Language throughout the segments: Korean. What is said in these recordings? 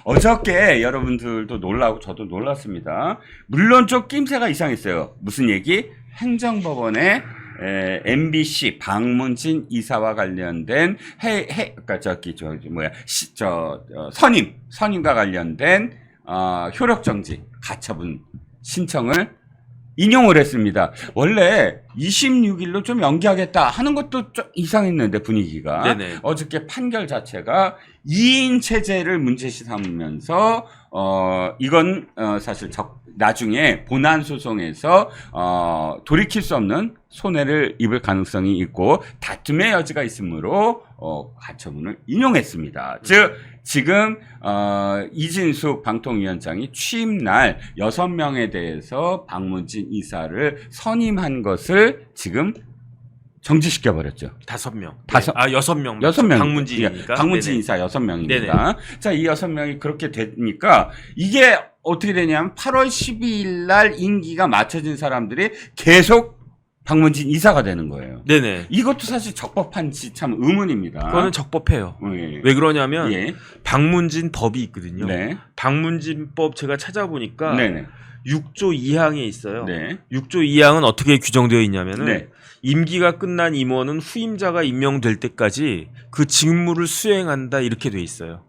어저께 여러분들도 놀라고 저도 놀랐습니다. 물론 좀 낌새가 이상했어요. 무슨 얘기? 행정법원에 MBC 방문진 이사와 관련된 그러니까 선임과 관련된 효력정지 가처분 신청을 인용을 했습니다. 원래 26일로 좀 연기하겠다 하는 것도 좀 이상했는데 분위기가. 네네. 어저께 판결 자체가 2인 체제를 문제시 삼으면서 이건 사실 나중에 본안 소송에서 돌이킬 수 없는 손해를 입을 가능성이 있고 다툼의 여지가 있으므로 가처분을 인용했습니다. 즉 지금 이진숙 방통위원장이 취임날 6명에 대해서 방문진 이사를 선임한 것을 지금 정지시켜버렸죠. 5명. 다섯- 네. 6명. 6명. 방문진이니까. 방문진 네네. 이사 6명입니다. 네네. 자, 이 6명이 그렇게 되니까 이게 어떻게 되냐면 8월 12일 날 임기가 맞춰진 사람들이 계속 방문진 이사가 되는 거예요. 네네. 이것도 사실 적법한지 참 의문입니다. 그거는 적법해요. 예. 왜 그러냐면 예. 방문진 법이 있거든요. 네. 방문진법 제가 찾아보니까 네네. 6조 2항에 있어요. 네. 6조 2항은 어떻게 규정되어 있냐면은 네. 임기가 끝난 임원은 후임자가 임명될 때까지 그 직무를 수행한다 이렇게 돼 있어요.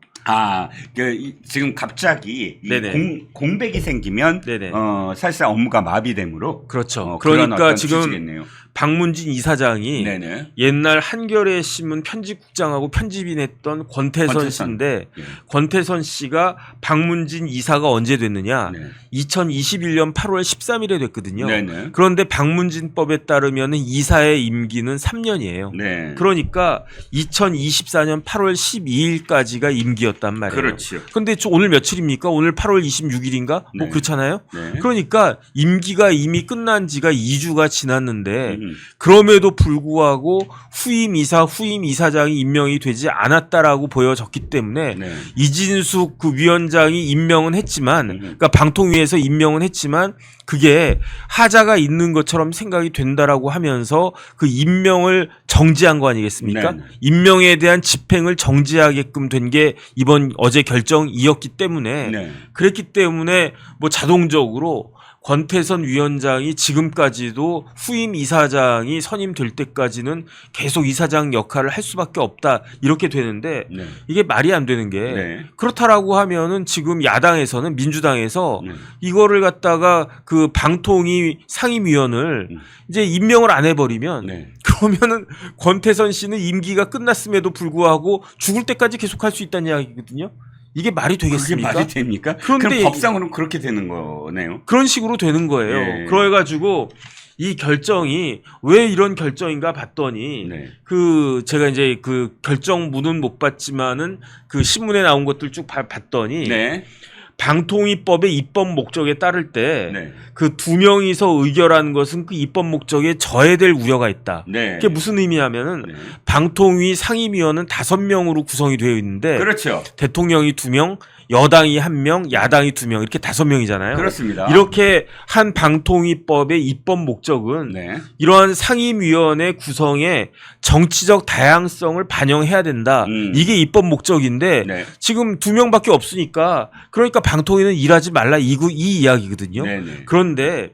지금 갑자기 이 네네. 공백이 생기면 네네. 사실상 업무가 마비되므로 그렇죠. 그런 그러니까 어떤 지금 취지겠네요. 방문진 이사장이 네네. 옛날 한겨레 신문 편집국장하고 편집인 했던 권태선 권태선. 씨인데 예. 권태선 씨가 방문진 이사가 언제 됐느냐? 네. 2021년 8월 13일에 됐거든요. 네네. 그런데 방문진법에 따르면 이사의 임기는 3년이에요. 네. 그러니까 2024년 8월 12일까지가 임기였단 말이에요. 그렇죠. 근데 오늘 며칠입니까? 오늘 8월 26일인가? 뭐 네. 그렇잖아요. 네. 그러니까 임기가 이미 끝난 지가 2주가 지났는데 음. 그럼에도 불구하고 후임 이사장이 임명이 되지 않았다라고 보여졌기 때문에 네. 이진숙 그 위원장이 임명은 했지만 그러니까 방통위에서 임명은 했지만 그게 하자가 있는 것처럼 생각이 된다라고 하면서 그 임명을 정지한 거 아니겠습니까? 네. 임명에 대한 집행을 정지하게끔 된 게 이번 어제 결정이었기 때문에 네. 그랬기 때문에 뭐 자동적으로 권태선 위원장이 지금까지도 후임 이사장이 선임될 때까지는 계속 이사장 역할을 할 수밖에 없다 이렇게 되는데 네. 이게 말이 안 되는 게 네. 그렇다라고 하면은 지금 야당에서는 민주당에서 네. 이거를 갖다가 그 방통위 상임위원을 이제 임명을 안 해버리면 네. 그러면은 권태선 씨는 임기가 끝났음에도 불구하고 죽을 때까지 계속 할 수 있다는 이야기거든요. 이게 말이 그게 되겠습니까? 말이 됩니까? 그런데 그럼 법상으로는 그렇게 되는 거네요. 그런 식으로 되는 거예요. 예. 그래가지고 이 결정이 왜 이런 결정인가 봤더니 네. 그 제가 이제 그 결정문은 못 봤지만은 그 신문에 나온 것들 쭉 봤더니 네. 방통위법의 입법 목적에 따를 때 네. 그 2명이서 의결한 것은 그 입법 목적에 저해될 우려가 있다. 네. 그게 무슨 의미냐면은 네. 방통위 상임위원은 5명으로 구성이 되어 있는데 그렇죠. 대통령이 2명, 여당이 1명, 야당이 2명 이렇게 5명이잖아요. 그렇습니다. 이렇게 한 방통위법의 입법 목적은 네. 이러한 상임위원회 구성에 정치적 다양성을 반영해야 된다. 이게 입법 목적인데 네. 지금 2명밖에 없으니까 그러니까 방통위는 일하지 말라 이 이야기거든요. 네. 네. 그런데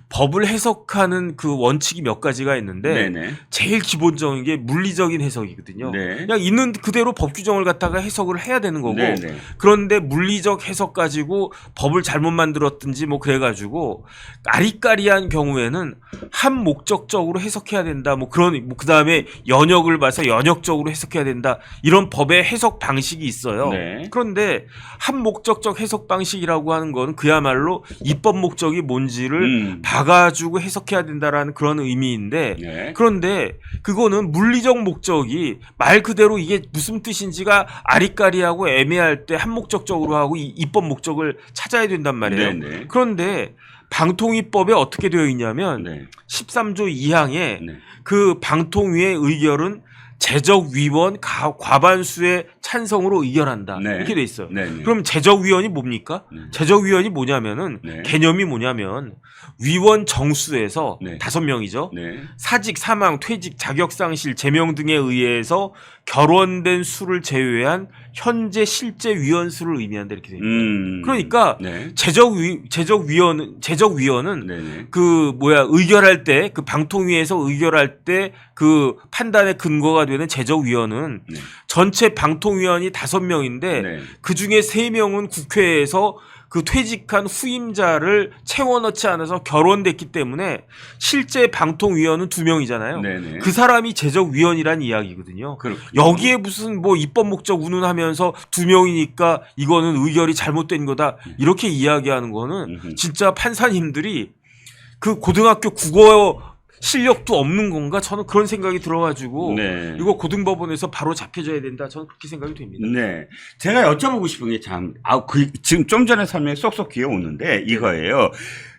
법을 해석하는 그 원칙이 몇 가지가 있는데 네. 제일 기본적인 게 물리적인 해석이거든요. 네. 그냥 있는 그대로 법 규정을 갖다가 해석을 해야 되는 거고 네. 네. 그런데 물리적 해석 가지고 법을 잘못 만들었든지 뭐 그래가지고 아리까리한 경우에는 한 목적적으로 해석해야 된다. 뭐 그런 뭐 그다음에 연역을 봐서 연역적으로 해석해야 된다. 이런 법의 해석 방식이 있어요. 네. 그런데 한 목적적 해석 방식이라고 하는 건 그야말로 입법 목적이 뭔지를 봐가지고 해석해야 된다라는 그런 의미인데 네. 그런데 그거는 물리적 목적이 말 그대로 이게 무슨 뜻인지가 아리까리하고 애매할 때 한 목적적으로 하고 입법 목적을 찾아야 된단 말이에요. 네. 네. 그런데 방통위법에 어떻게 되어 있냐면 네. 13조 2항에 네. 그 방통위의 의결은 재적위원 과반수의 찬성으로 의결한다. 네. 이렇게 돼 있어요. 네. 네. 그럼 재적위원이 뭡니까? 네. 재적위원이 뭐냐면은 네. 개념이 뭐냐면 위원 정수에서 네. 5명이죠. 네. 사직, 사망, 퇴직, 자격상실, 제명 등에 의해서 결원된 수를 제외한 현재 실제 위원수를 의미한다 이렇게 돼 있습니다. 그러니까 네. 제적위원은 네네. 의결할 때 그 방통위에서 의결할 때 그 판단의 근거가 되는 제적위원은 네. 전체 방통위원이 5명인데 네. 그 중에 3명은 국회에서 그 퇴직한 후임자를 채워넣지 않아서 결원됐기 때문에 실제 방통위원은 2명이잖아요. 네네. 그 사람이 제적위원이란 이야기거든요. 그렇군요. 여기에 무슨 뭐 입법 목적 운운하면서 2명이니까 이거는 의결이 잘못된 거다 이렇게 이야기하는 거는 진짜 판사님들이 그 고등학교 국어 실력도 없는 건가? 저는 그런 생각이 들어가지고 네. 이거 고등법원에서 바로 잡혀져야 된다. 저는 그렇게 생각이 됩니다. 네. 제가 여쭤보고 싶은 게 지금 좀 전에 설명이 쏙쏙 귀에 오는데 이거예요.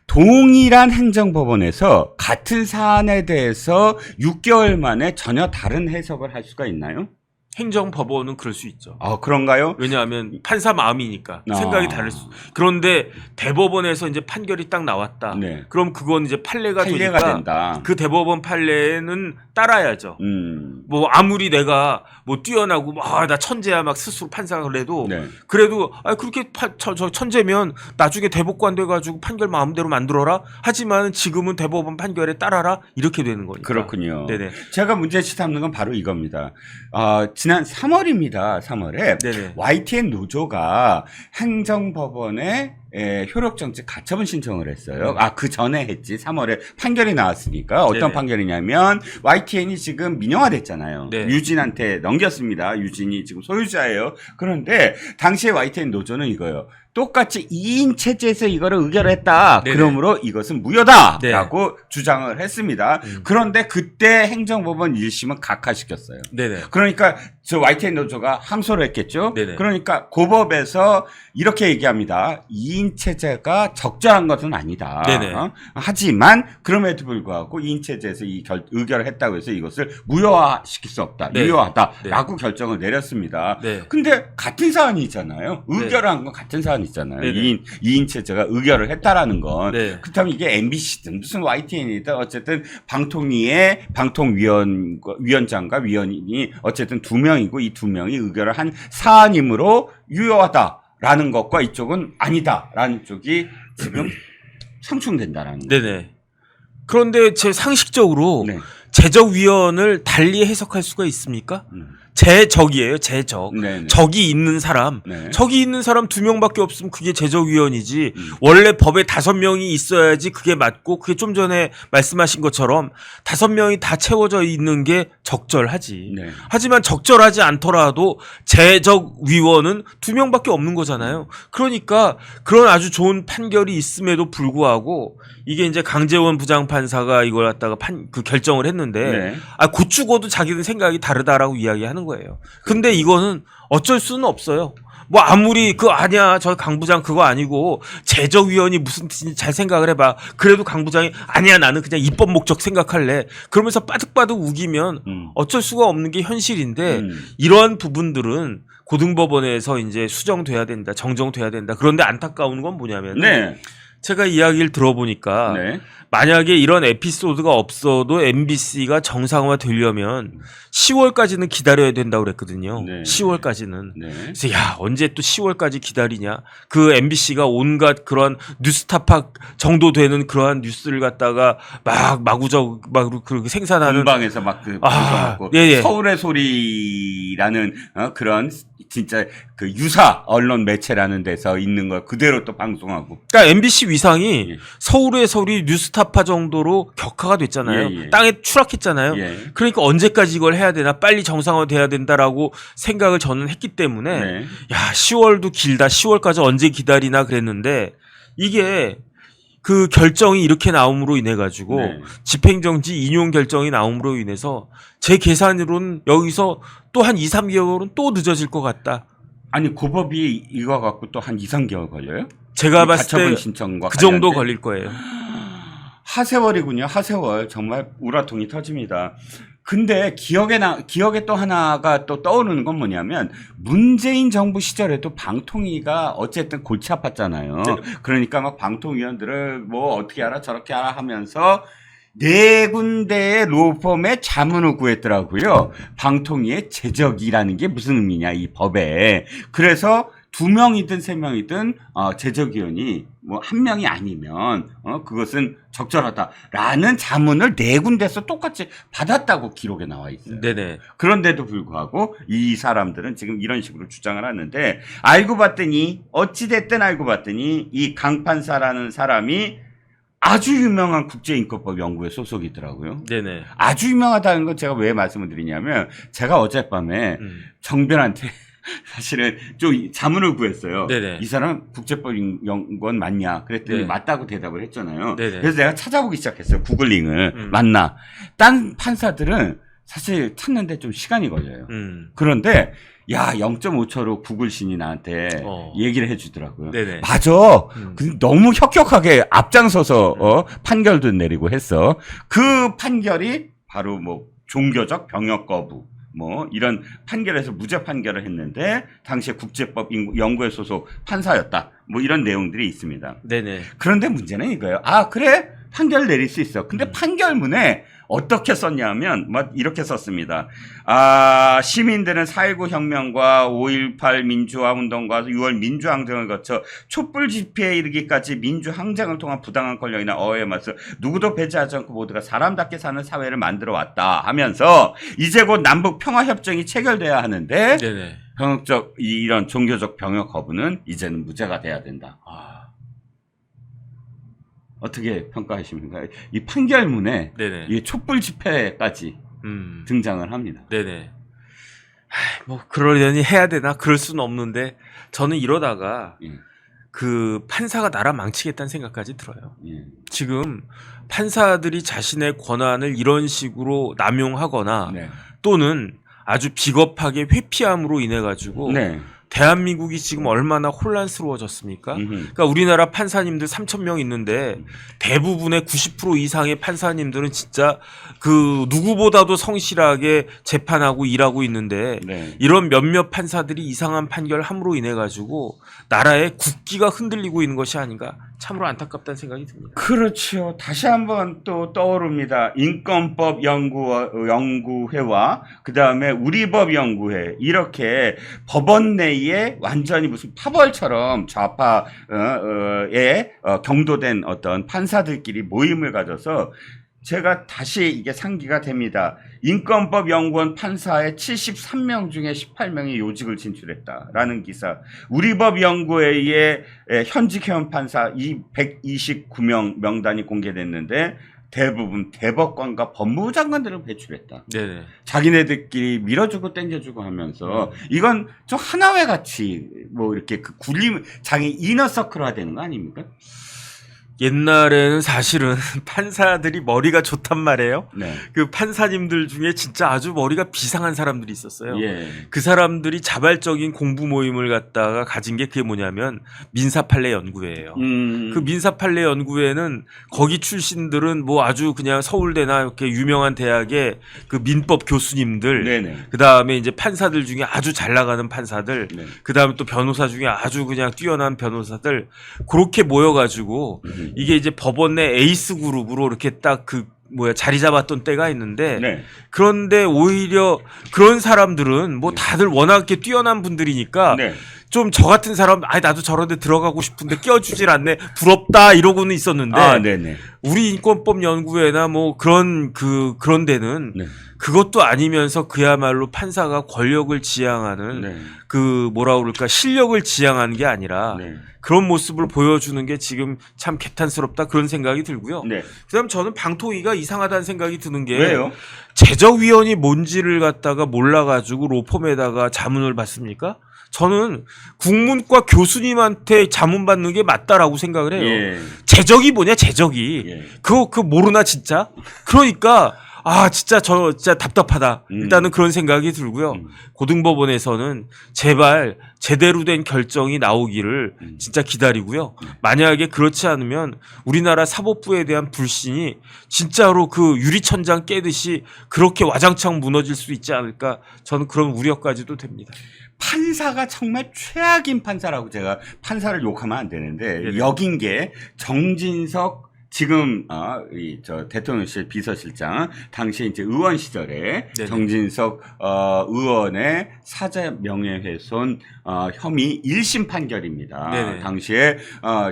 동일한 행정법원에서 같은 사안에 대해서 6개월 만에 전혀 다른 해석을 할 수가 있나요? 행정법원은 그럴 수 있죠. 아, 그런가요? 왜냐하면 판사 마음이니까 생각이 다를 수. 그런데 대법원에서 이제 판결이 딱 나왔다. 네. 그럼 그건 이제 판례가 되니까 된다. 그 대법원 판례는 따라야죠. 뭐 아무리 내가 뭐 뛰어나고 나 천재야 막 스스로 판사가 그래도 네. 그래도 그렇게 저 천재면 나중에 대법관 돼가지고 판결 마음대로 만들어라. 하지만 지금은 대법원 판결에 따라라 이렇게 되는 거니까. 그렇군요. 네네. 제가 문제시 삼는 건 바로 이겁니다. 지난 3월입니다. 3월에 네네. YTN 노조가 행정법원에 효력정지 가처분 신청을 했어요. 그 전에 했지. 3월에 판결이 나왔으니까. 어떤 네네. 판결이냐면 YTN이 지금 민영화됐잖아요. 네. 유진한테 넘겼습니다. 유진이 지금 소유자예요. 그런데 당시에 YTN 노조는 이거예요. 똑같이 2인 체제에서 이거를 의결했다. 네네. 그러므로 이것은 무효다라고 네. 주장을 했습니다. 그런데 그때 행정법원 1심은 각하시켰어요. 네네. 그러니까 저 YTN 노조가 항소를 했겠죠. 네네. 그러니까 고법에서 이렇게 얘기합니다. 2인 체제가 적절한 것은 아니다. 네네. 하지만 그럼에도 불구하고 2인 체제에서 의결을 했다고 해서 이것을 무효화시킬 수 없다. 네. 유효하다라고 결정을 내렸습니다. 네. 근데 같은 사안이잖아요. 의결을 한 건 같은 사안이잖아요. 네네. 2인 체제가 의결을 했다라는 건. 네. 그렇다면 이게 MBC든 무슨 YTN이든 어쨌든 방통위의 위원장과 위원이 어쨌든 2명이고 이 2명이 의결을 한 사안이므로 유효하다라는 것과 이쪽은 아니다라는 쪽이 지금 상충된다라는 거예요. 네네. 그런데 제 상식적으로 네. 제적위원을 달리 해석할 수가 있습니까? 제적이에요, 제적. 네네. 적이 있는 사람. 네. 적이 있는 사람 2명밖에 없으면 그게 제적위원이지. 원래 법에 5명이 있어야지 그게 맞고, 그게 좀 전에 말씀하신 것처럼 5명이 다 채워져 있는 게 적절하지. 네. 하지만 적절하지 않더라도 제적위원은 2명밖에 없는 거잖아요. 그러니까 그런 아주 좋은 판결이 있음에도 불구하고 이게 이제 강제원 부장판사가 이걸 갖다가 결정을 했는데, 네. 곧 죽어도 자기는 생각이 다르다라고 이야기하는 거예요. 근데 이거는 어쩔 수는 없어요. 뭐 아무리 아니야 저 강 부장 그거 아니고 제적위원이 무슨 뜻인지 잘 생각을 해봐. 그래도 강 부장이 아니야 나는 그냥 입법 목적 생각할래. 그러면서 빠득빠득 우기면 어쩔 수가 없는 게 현실인데 이러한 부분들은 고등법원에서 이제 수정돼야 된다, 정정돼야 된다. 그런데 안타까운 건 뭐냐면 네. 제가 이야기를 들어보니까 네. 만약에 이런 에피소드가 없어도 MBC가 정상화 되려면 10월까지는 기다려야 된다고 그랬거든요. 네. 10월까지는. 네. 그래서 언제 또 10월까지 기다리냐. 그 MBC가 온갖 그런 뉴스타파 정도 되는 그러한 뉴스를 갖다가 그렇게 생산하는. 공방에서 방송하고 예. 서울의 소리라는 그런 진짜 그 유사 언론 매체라는 데서 있는 걸 그대로 또 방송하고. 그러니까 MBC 위상이 예. 서울의 소리 뉴스타파 정도로 격화가 됐잖아요. 예. 땅에 추락했잖아요. 예. 그러니까 언제까지 이걸 해야 되나, 빨리 정상화돼야 된다라고 생각을 저는 했기 때문에 네. 10월도 길다, 10월까지 언제 기다리나 그랬는데 이게 그 결정이 이렇게 나옴으로 인해 가지고 네. 집행정지 인용 결정이 나옴으로 인해서 제 계산으로는 여기서 또 한 2, 3개월은 또 늦어질 것 같다. 아니 고법이 이거 갖고 또 한 2, 3개월 걸려요? 제가 봤을 가처분 때 신청과 그 정도 관련된? 걸릴 거예요. 하세월이군요. 하세월. 정말 우라통이 터집니다. 근데 기억에 또 하나가 또 떠오르는 건 뭐냐면 문재인 정부 시절에도 방통위가 어쨌든 골치 아팠잖아요. 네. 그러니까 막 방통위원들을 뭐 어떻게 하라 저렇게 하라 하면서 네 군데의 로펌의 자문을 구했더라고요. 방통위의 제적이라는 게 무슨 의미냐, 이 법에. 그래서 2명이든 3명이든 제적위원이 뭐 1명이 아니면 그것은 적절하다라는 자문을 네 군데서 똑같이 받았다고 기록에 나와 있어요. 네네. 그런데도 불구하고 이 사람들은 지금 이런 식으로 주장을 하는데, 알고 봤더니 어찌됐든 알고 봤더니 이 강판사라는 사람이 아주 유명한 국제인권법 연구회 소속이더라고요. 네네. 아주 유명하다는 건 제가 왜 말씀을 드리냐면, 제가 어젯밤에 정변한테 사실은 좀 자문을 구했어요. 네네. 이 사람 국제법 연구원 맞냐? 그랬더니 네. 맞다고 대답을 했잖아요. 네네. 그래서 내가 찾아보기 시작했어요. 구글링을. 맞나? 딴 판사들은 사실 찾는데 좀 시간이 걸려요. 그런데 야, 0.5초로 구글신이 나한테 얘기를 해주더라고요. 네네. 맞아. 너무 혁혁하게 앞장서서 판결도 내리고 했어. 그 판결이 바로 뭐 종교적 병역 거부, 뭐 이런 판결에서 무죄 판결을 했는데 당시에 국제법 연구회 소속 판사였다. 뭐 이런 내용들이 있습니다. 네네. 그런데 문제는 이거예요. 아, 그래? 판결 내릴 수 있어. 근데 판결문에 어떻게 썼냐면 뭐 이렇게 썼습니다. 시민들은 4.19 혁명과 5.18 민주화 운동과 6월 민주항쟁을 거쳐 촛불 집회에 이르기까지 민주항쟁을 통한 부당한 권력이나 어해에 맞서 누구도 배제하지 않고 모두가 사람답게 사는 사회를 만들어 왔다 하면서 이제 곧 남북 평화협정이 체결돼야 하는데 네네. 병역적 이런 종교적 병역 거부는 이제는 무죄가 돼야 된다. 어떻게 평가하십니까? 이 판결문에 네네. 이 촛불 집회까지 등장을 합니다. 네네. 뭐 그러려니 해야 되나? 그럴 수는 없는데 저는 이러다가 그 판사가 나라 망치겠다는 생각까지 들어요. 지금 판사들이 자신의 권한을 이런 식으로 남용하거나 또는 아주 비겁하게 회피함으로 인해 가지고 대한민국이 지금 얼마나 혼란스러워졌습니까? 그러니까 우리나라 판사님들 3,000명 있는데 대부분의 90% 이상의 판사님들은 진짜 그 누구보다도 성실하게 재판하고 일하고 있는데 이런 몇몇 판사들이 이상한 판결 함으로 인해 가지고 나라의 국기가 흔들리고 있는 것이 아닌가, 참으로 안타깝다는 생각이 듭니다. 그렇죠. 다시 한번 또 떠오릅니다. 인권법 연구회와 그 다음에 우리법 연구회, 이렇게 법원 내에 완전히 무슨 파벌처럼 좌파에 경도된 어떤 판사들끼리 모임을 가져서 제가 다시 이게 상기가 됩니다. 인권법 연구원 판사의 73명 중에 18명이 요직을 진출했다라는 기사. 우리법 연구회의 현직 회원 판사 129명 명단이 공개됐는데 대부분 대법관과 법무부 장관들을 배출했다. 네네. 자기네들끼리 밀어주고 땡겨주고 하면서 이건 좀 하나회 같이 뭐 이렇게 그 굴림, 자기 이너서클화 되는 거 아닙니까? 옛날에는 사실은 판사들이 머리가 좋단 말이에요. 네. 그 판사님들 중에 진짜 아주 머리가 비상한 사람들이 있었어요. 예. 그 사람들이 자발적인 공부 모임을 갖다가 가진 게 그게 뭐냐면 민사판례 연구회예요. 그 민사판례 연구회는 거기 출신들은 뭐 아주 그냥 서울대나 이렇게 유명한 대학의 그 민법 교수님들, 네네. 그 다음에 이제 판사들 중에 아주 잘 나가는 판사들, 네. 그 다음에 또 변호사 중에 아주 그냥 뛰어난 변호사들, 그렇게 모여가지고 이게 이제 법원 내 에이스 그룹으로 이렇게 딱 자리 잡았던 때가 있는데 네. 그런데 오히려 그런 사람들은 뭐 다들 워낙 이렇게 뛰어난 분들이니까 네. 좀 저 같은 사람, 나도 저런 데 들어가고 싶은데 껴주질 않네, 부럽다 이러고는 있었는데 네네. 우리 인권법 연구회나 뭐 그런 데는 그것도 아니면서 그야말로 판사가 권력을 지향하는 그 뭐라 그럴까, 실력을 지향하는 게 아니라 그런 모습을 보여주는 게 지금 참 개탄스럽다, 그런 생각이 들고요. 그다음 저는 방통위가 이상하다는 생각이 드는 게 왜요? 제적위원이 뭔지를 갖다가 몰라가지고 로펌에다가 자문을 받습니까? 저는 국문과 교수님한테 자문 받는 게 맞다라고 생각을 해요. 예. 제적이 뭐냐, 제적이. 예. 그거 모르나 진짜? 그러니까 진짜 답답하다. 일단은 그런 생각이 들고요. 고등법원에서는 제발 제대로 된 결정이 나오기를 진짜 기다리고요. 만약에 그렇지 않으면 우리나라 사법부에 대한 불신이 진짜로 그 유리천장 깨듯이 그렇게 와장창 무너질 수 있지 않을까, 저는 그런 우려까지도 됩니다. 판사가 정말 최악인 판사라고, 제가 판사를 욕하면 안 되는데 네네. 여긴 게 정진석 지금 저 대통령실 비서실장 당시에 이제 의원 시절에 네네. 정진석 의원의 사자 명예훼손 혐의 1심 판결입니다. 네네. 당시에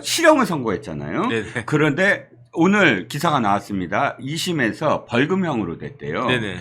실형을 선고했잖아요. 네네. 그런데 오늘 기사가 나왔습니다. 2심에서 벌금형으로 됐대요. 네네.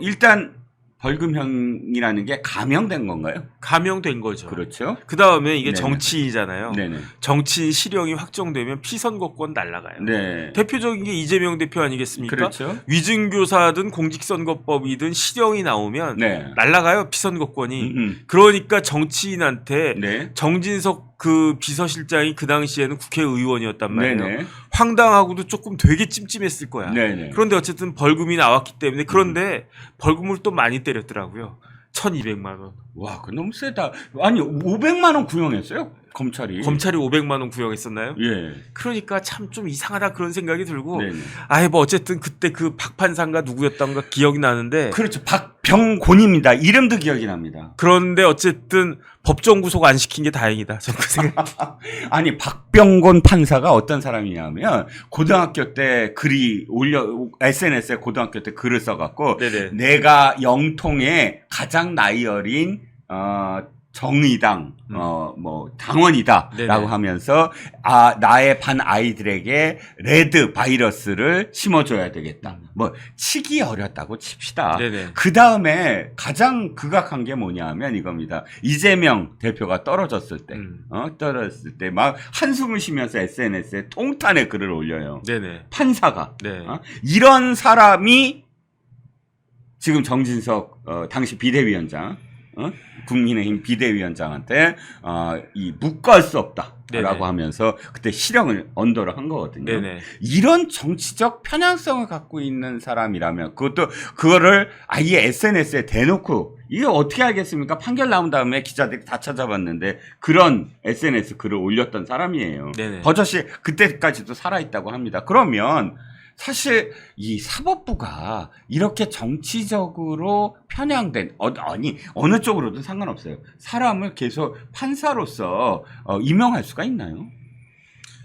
일단 벌금형이라는 게 감형된 건가요? 감형된 거죠. 그렇죠. 그 다음에 이게 네네. 정치인이잖아요. 네네. 정치인 실형이 확정되면 피선거권 날라가요. 네. 대표적인 게 이재명 대표 아니겠습니까? 그렇죠. 위증교사든 공직선거법이든 실형이 나오면 네. 날라가요, 피선거권이. 음. 그러니까 정치인한테 네. 정진석 그 비서실장이 그 당시에는 국회의원이었단 말이에요. 네네. 황당하고도 조금 되게 찜찜했을 거야. 네네. 그런데 어쨌든 벌금이 나왔기 때문에 그런데 벌금을 또 많이 때렸더라고요. 1,200만 원. 와, 그 너무 세다. 아니, 500만 원 구형했어요? 검찰이. 검찰이 500만 원 구형했었나요? 예. 그러니까 참 좀 이상하다 그런 생각이 들고 네네. 아예 뭐 어쨌든 그때 그 박판사인가 누구였던가 기억이 나는데 그렇죠. 박병곤입니다. 이름도 기억이 납니다. 그런데 어쨌든 법정 구속 안 시킨 게 다행이다. 저는 그 생각. 아니, 박병곤 판사가 어떤 사람이냐면 고등학교 때 SNS에 고등학교 때 글을 써갖고 네네. 내가 영통의 가장 나이 어린 정의당 뭐 당원이다라고 네네. 하면서 나의 반 아이들에게 레드 바이러스를 심어줘야 되겠다. 뭐 치기 어렸다고 칩시다. 네네. 그 다음에 가장 극악한 게 뭐냐면 이겁니다. 이재명 대표가 떨어졌을 때, 떨어졌을 때 막 한숨을 쉬면서 SNS에 통탄의 글을 올려요. 네네. 판사가 네. 이런 사람이 지금 정진석 당시 비대위원장. 국민의힘 비대위원장한테 이 묵과할 수 없다라고 네네. 하면서 그때 실형을 언도를 한 거거든요. 네네. 이런 정치적 편향성을 갖고 있는 사람이라면 그거를 아예 SNS에 대놓고 이게 어떻게 알겠습니까? 판결 나온 다음에 기자들이 다 찾아봤는데 그런 SNS 글을 올렸던 사람이에요. 네네. 버젓이 그때까지도 살아있다고 합니다. 그러면 사실 이 사법부가 이렇게 정치적으로 편향된 아니 어느 쪽으로든 상관없어요. 사람을 계속 판사로서 임명할 수가 있나요?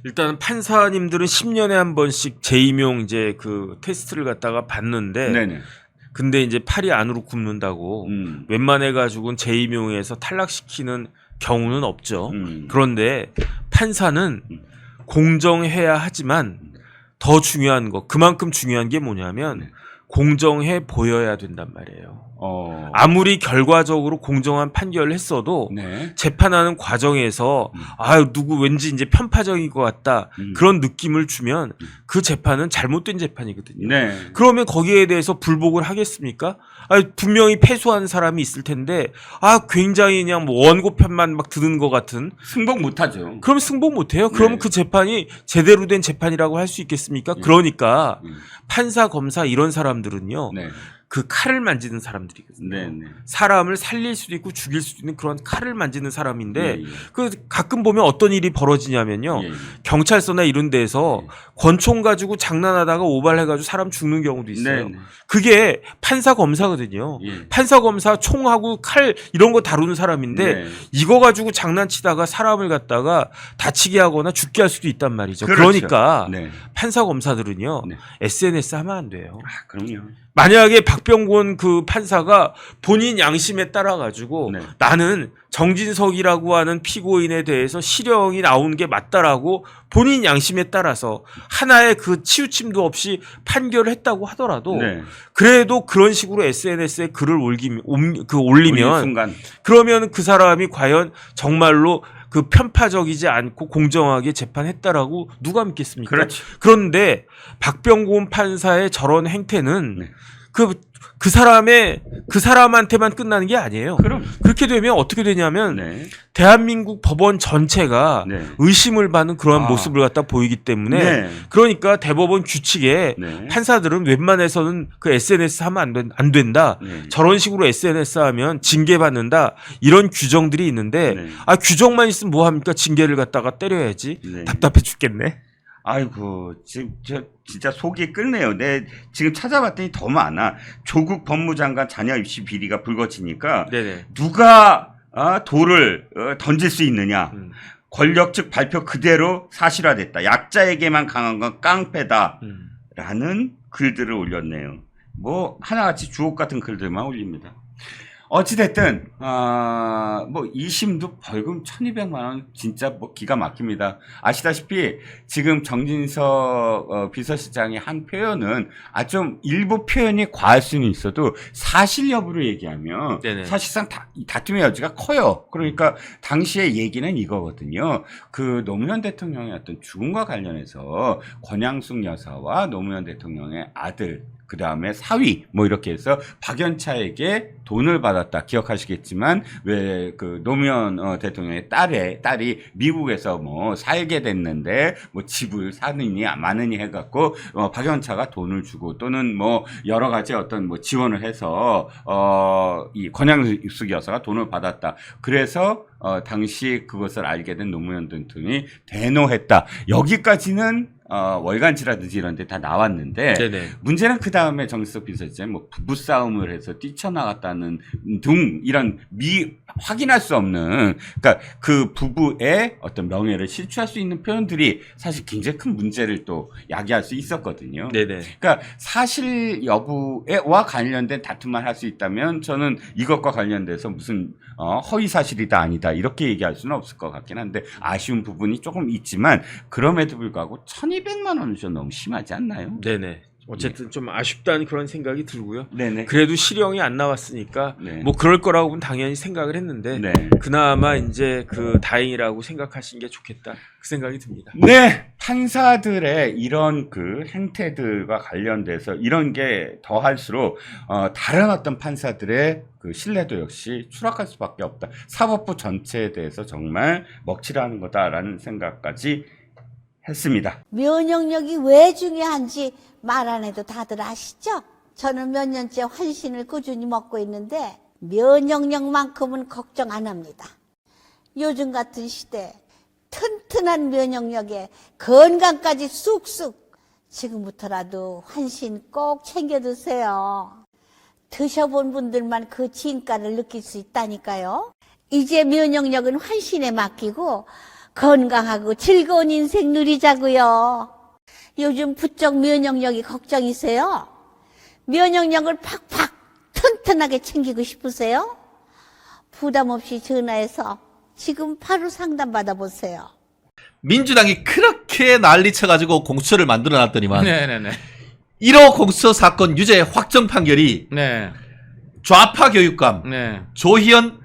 일단 판사님들은 10년에 한 번씩 재임용 이제 그 테스트를 갖다가 받는데 네네. 근데 이제 팔이 안으로 굽는다고 웬만해 가지고는 재임용에서 탈락시키는 경우는 없죠. 그런데 판사는 공정해야 하지만 더 중요한 거, 그만큼 중요한 게 뭐냐면 공정해 보여야 된단 말이에요. 아무리 결과적으로 공정한 판결을 했어도 네. 재판하는 과정에서 누구 왠지 이제 편파적인 것 같다 그런 느낌을 주면 그 재판은 잘못된 재판이거든요. 네. 그러면 거기에 대해서 불복을 하겠습니까? 분명히 패소한 사람이 있을 텐데 굉장히 그냥 뭐 원고 편만 막 드는 것 같은 승복 못하죠. 그럼 승복 못해요. 그러면 네. 그 재판이 제대로 된 재판이라고 할 수 있겠습니까? 그러니까 판사, 검사 이런 사람들은요. 네. 그 칼을 만지는 사람들이거든요. 네네. 사람을 살릴 수도 있고 죽일 수도 있는 그런 칼을 만지는 사람인데 예, 예. 그 가끔 보면 어떤 일이 벌어지냐면요. 예, 예. 경찰서나 이런 데서 권총 가지고 장난하다가 오발해가지고 사람 죽는 경우도 있어요. 네네. 그게 판사 검사거든요. 예. 판사 검사 총하고 칼 이런 거 다루는 사람인데 네. 이거 가지고 장난치다가 사람을 갖다가 다치게 하거나 죽게 할 수도 있단 말이죠. 그렇죠. 그러니까 네. 판사 검사들은요. 네. SNS 하면 안 돼요. 그럼요. 만약에 박병곤 그 판사가 본인 양심에 따라 가지고 네. 나는 정진석이라고 하는 피고인에 대해서 실형이 나온 게 맞다라고 본인 양심에 따라서 하나의 그 치우침도 없이 판결을 했다고 하더라도 네. 그래도 그런 식으로 SNS에 글을 올리면 올린 순간. 그러면 그 사람이 과연 정말로 그 편파적이지 않고 공정하게 재판했다라고 누가 믿겠습니까? 그렇죠. 그런데 박병곤 판사의 저런 행태는 네. 그 사람한테만 끝나는 게 아니에요. 그럼. 그렇게 되면 어떻게 되냐면 네. 대한민국 법원 전체가 네. 의심을 받는 그러한 모습을 갖다 보이기 때문에 네. 그러니까 대법원 규칙에 네. 판사들은 웬만해서는 그 SNS 하면 안 된다. 네. 저런 식으로 SNS 하면 징계받는다. 이런 규정들이 있는데 네. 규정만 있으면 뭐 합니까? 징계를 갖다가 때려야지. 네. 답답해 죽겠네. 아이고, 지금 진짜 속이 끓네요. 지금 찾아봤더니 더 많아. 조국 법무장관 자녀 입시 비리가 불거지니까 네네. 누가 돌을 던질 수 있느냐. 권력측 발표 그대로 사실화됐다. 약자에게만 강한 건 깡패다. 라는 글들을 올렸네요. 뭐 하나같이 주옥 같은 글들만 올립니다. 어찌됐든 뭐 2심도 벌금 1200만 원 진짜 뭐 기가 막힙니다. 아시다시피 지금 정진석 비서실장의 한 표현은 좀 일부 표현이 과할 수는 있어도 사실 여부를 얘기하면 네네. 사실상 다툼의 여지가 커요. 그러니까 당시의 얘기는 이거거든요. 그 노무현 대통령의 어떤 죽음과 관련해서 권양숙 여사와 노무현 대통령의 아들 그 다음에 사위 뭐 이렇게 해서 박연차에게 돈을 받았다. 기억하시겠지만 왜 그 노무현 대통령의 딸이 미국에서 뭐 살게 됐는데 뭐 집을 사느니 마느니 해갖고 박연차가 돈을 주고 또는 뭐 여러 가지 어떤 뭐 지원을 해서 이 권양숙 여사가 돈을 받았다. 그래서 당시 그것을 알게 된 노무현 대통령이 대노했다. 여기까지는 월간지라든지 이런 데 다 나왔는데 네네. 문제는 그 다음에 정진석 비서실장이 뭐 부부싸움을 해서 뛰쳐나갔다는 등 이런 확인할 수 없는 그러니까 그 부부의 어떤 명예를 실추할 수 있는 표현들이 사실 굉장히 큰 문제를 또 야기할 수 있었거든요. 네네. 그러니까 사실 여부와 관련된 다툼만 할 수 있다면 저는 이것과 관련돼서 무슨 허위 사실이다 아니다 이렇게 얘기할 수는 없을 것 같긴 한데 아쉬운 부분이 조금 있지만 그럼에도 불구하고 1200만 원은 좀 너무 심하지 않나요? 네네. 어쨌든 좀 아쉽다는 그런 생각이 들고요. 네네. 그래도 실형이 안 나왔으니까 네. 뭐 그럴 거라고는 당연히 생각을 했는데 네. 그나마 이제 그 다행이라고 생각하시는 게 좋겠다 그 생각이 듭니다. 네, 판사들의 이런 그 행태들과 관련돼서 이런 게 더할수록 다른 어떤 판사들의 그 신뢰도 역시 추락할 수밖에 없다. 사법부 전체에 대해서 정말 먹칠하는 거다라는 생각까지 했습니다. 면역력이 왜 중요한지 말 안 해도 다들 아시죠? 저는 몇 년째 환신을 꾸준히 먹고 있는데 면역력만큼은 걱정 안 합니다. 요즘 같은 시대 튼튼한 면역력에 건강까지 쑥쑥 지금부터라도 환신 꼭 챙겨 드세요. 드셔본 분들만 그 진가를 느낄 수 있다니까요. 이제 면역력은 환신에 맡기고 건강하고 즐거운 인생 누리자고요. 요즘 부쩍 면역력이 걱정이세요? 면역력을 팍팍 튼튼하게 챙기고 싶으세요? 부담 없이 전화해서 지금 바로 상담 받아보세요. 민주당이 그렇게 난리쳐가지고 공수처를 만들어놨더니만 네네네. 1호 공수처 사건 유죄 확정 판결이 네. 좌파 교육감 네. 조희연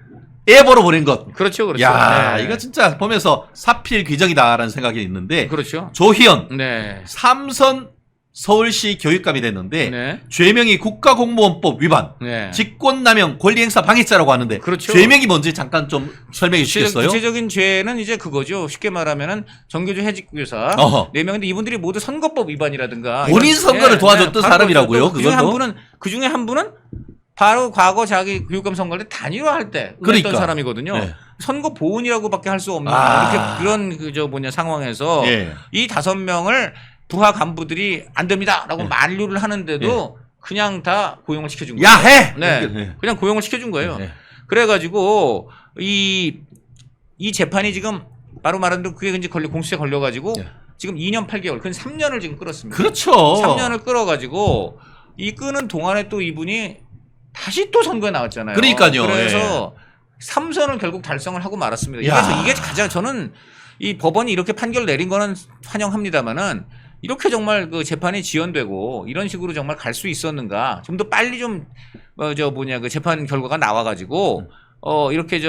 애보로 보낸 것. 그렇죠, 그렇죠. 야, 네. 이거 진짜 보면서 사필 귀정이다라는 생각이 있는데 그렇죠. 조희연 네. 삼선 서울시 교육감이 됐는데 네. 죄명이 국가공무원법 위반, 네. 직권남용 권리행사 방해죄라고 하는데 그렇죠. 죄명이 뭔지 잠깐 좀 설명해 주시겠어요? 구체적인 죄는 이제 그거죠. 쉽게 말하면은 정교조 해직교사 어허. 4명인데 이분들이 모두 선거법 위반이라든가 본인 이런- 선거를 도와줬던 바로 사람이라고요, 그중에 그것도? 그중에 한 분은 바로 과거 자기 교육감 선거할 때 단일화할 때 그러니까. 했던 사람이거든요. 네. 선거 보훈이라고밖에 할 수 없는 아. 그런 상황에서 예. 이 5명을 부하 간부들이 안 됩니다라고 예. 만류를 하는데도 그냥 다 고용을 시켜준 거예요. 야 해. 네. 네. 그냥 고용을 시켜준 거예요. 네. 그래가지고 이 재판이 지금 바로 말하는 대로 그게 이제 공수처에 걸려가지고 네. 지금 2년 8개월, 그 3년을 지금 끌었습니다. 그렇죠. 3년을 끌어가지고 이 끄는 동안에 또 이분이 다시 또 선거에 나왔잖아요. 그러니까요. 그래서 3선을 결국 달성을 하고 말았습니다. 야. 이게 가장 저는 이 법원이 이렇게 판결 내린 거는 환영합니다만은 이렇게 정말 그 재판이 지연되고 이런 식으로 정말 갈 수 있었는가? 좀 더 빨리 좀 그 재판 결과가 나와가지고 이렇게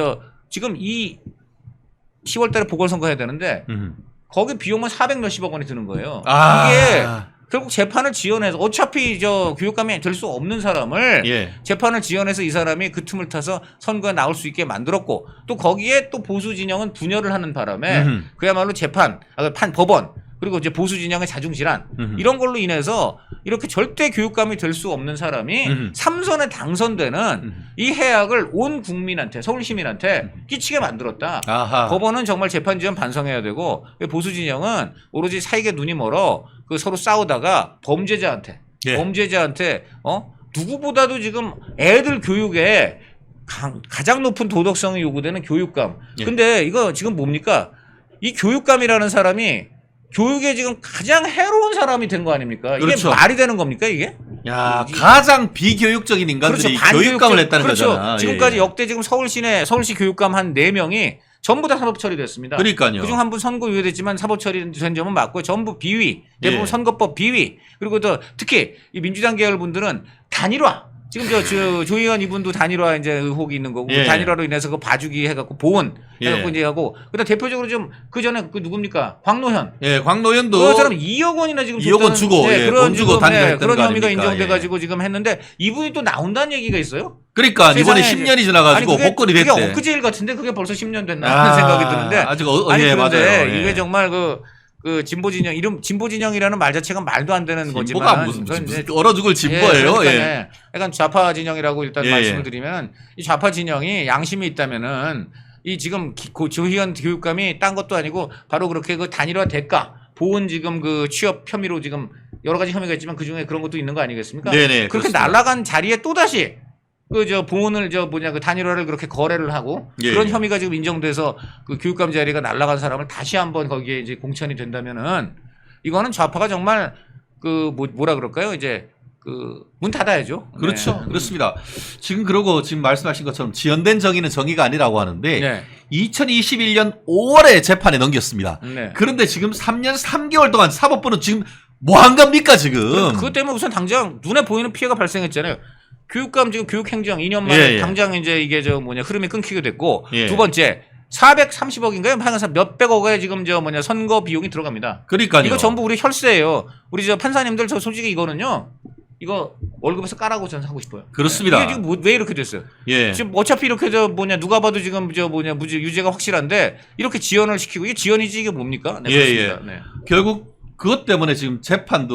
지금 이 10월달에 보궐선거 해야 되는데 거기 비용만 400 몇십억 원이 드는 거예요. 아. 이게 결국 재판을 지연해서 어차피 교육감이 될 수 없는 사람을 예. 재판을 지연해서 이 사람이 그 틈을 타서 선거에 나올 수 있게 만들었고 또 거기에 또 보수 진영은 분열을 하는 바람에 그야말로 법원 그리고 이제 보수 진영의 자중질환 이런 걸로 인해서 이렇게 절대 교육감이 될 수 없는 사람이 3선에 당선되는 이 해악을 온 국민한테 서울 시민한테 끼치게 만들었다. 아하. 법원은 정말 재판 지연 반성해야 되고 보수 진영은 오로지 사익에 눈이 멀어 그 서로 싸우다가 범죄자한테 예. 누구보다도 지금 애들 교육에 가장 높은 도덕성이 요구되는 교육감. 예. 근데 이거 지금 뭡니까? 이 교육감이라는 사람이 교육에 지금 가장 해로운 사람이 된 거 아닙니까? 이게 그렇죠. 말이 되는 겁니까 이게? 야, 가장 비교육적인 인간들이 그렇죠. 교육감을 했다는 그렇죠. 거잖아. 지금까지 예. 역대 지금 서울시 교육감 한 4명이 전부 다 사법 처리됐습니다. 그러니까요. 그중 한 분 선고 유예됐지만 사법 처리된 점은 맞고 전부 비위, 대부분 예. 선거법 비위. 그리고 또 특히 이 민주당 계열 분들은 단일화. 지금 조 의원 이분도 단일화 이제 의혹이 있는 거고 예. 단일화로 인해서 그 봐주기 해갖고 보원 해갖고 예. 이제 하고 그다음 대표적으로 좀 그 전에 그 누굽니까 광노현 예, 광노현도 그 사람 2억 원이나 지금 2억 원 줬다는- 주고, 예, 돈 주고 지금, 단일화했다는 그런 거 혐의가 아닙니까? 인정돼가지고 지금 했는데 이분이 또 나온다는 얘기가 있어요. 그러니까 이번에 세상에 10년이 지나가지고 아니, 그게- 복권이 됐대. 그게 엊그제일 같은데 그게 벌써 10년 됐나 하는 생각이 드는데 아직 아니 예, 그런데 맞아요. 예. 이게 정말 그 진보 진영 이름 진보 진영이라는 말 자체가 말도 안 되는 진보가 거지만 무슨 그건 이제 얼어 죽을 진보예요. 예. 예. 약간 좌파 진영이라고 일단 예, 말씀을 예. 드리면 이 좌파 진영이 양심이 있다면은 이 지금 조희연 교육감이 딴 것도 아니고 바로 그렇게 그 단일화 대가 보은 지금 그 취업 혐의로 지금 여러 가지 혐의가 있지만 그 중에 그런 것도 있는 거 아니겠습니까? 네네, 그렇게 그렇습니다. 날아간 자리에 또 다시 그 보온을 그 단일화를 그렇게 거래를 하고 예, 그런 예. 혐의가 지금 인정돼서 그 교육감 자리가 날아간 사람을 다시 한번 거기에 이제 공천이 된다면은 이거는 좌파가 정말 그 뭐라 그럴까요? 이제 그 문 닫아야죠. 그렇죠. 네. 그렇습니다. 지금 그러고 지금 말씀하신 것처럼 지연된 정의는 정의가 아니라고 하는데 네. 2021년 5월에 재판에 넘겼습니다. 네. 그런데 지금 3년 3개월 동안 사법부는 지금 뭐 한 겁니까 지금? 그것 때문에 우선 당장 눈에 보이는 피해가 발생했잖아요. 교육감 지금 교육행정 2년 만에 예, 예. 당장 이제 이게 흐름이 끊기게 됐고 예. 두 번째 430억인가요? 하여간 몇백억에 지금 선거 비용이 들어갑니다. 그러니까요. 이거 전부 우리 혈세예요. 우리 판사님들 저 솔직히 이거는요. 이거 월급에서 까라고 저는 하고 싶어요. 그렇습니다. 이게 지금 왜 이렇게 됐어요? 예. 지금 어차피 이렇게 누가 봐도 지금 유죄가 확실한데 이렇게 지연을 시키고 이게 지연이지 이게 뭡니까? 네, 예, 그렇습니다. 네. 결국 그것 때문에 지금 재판이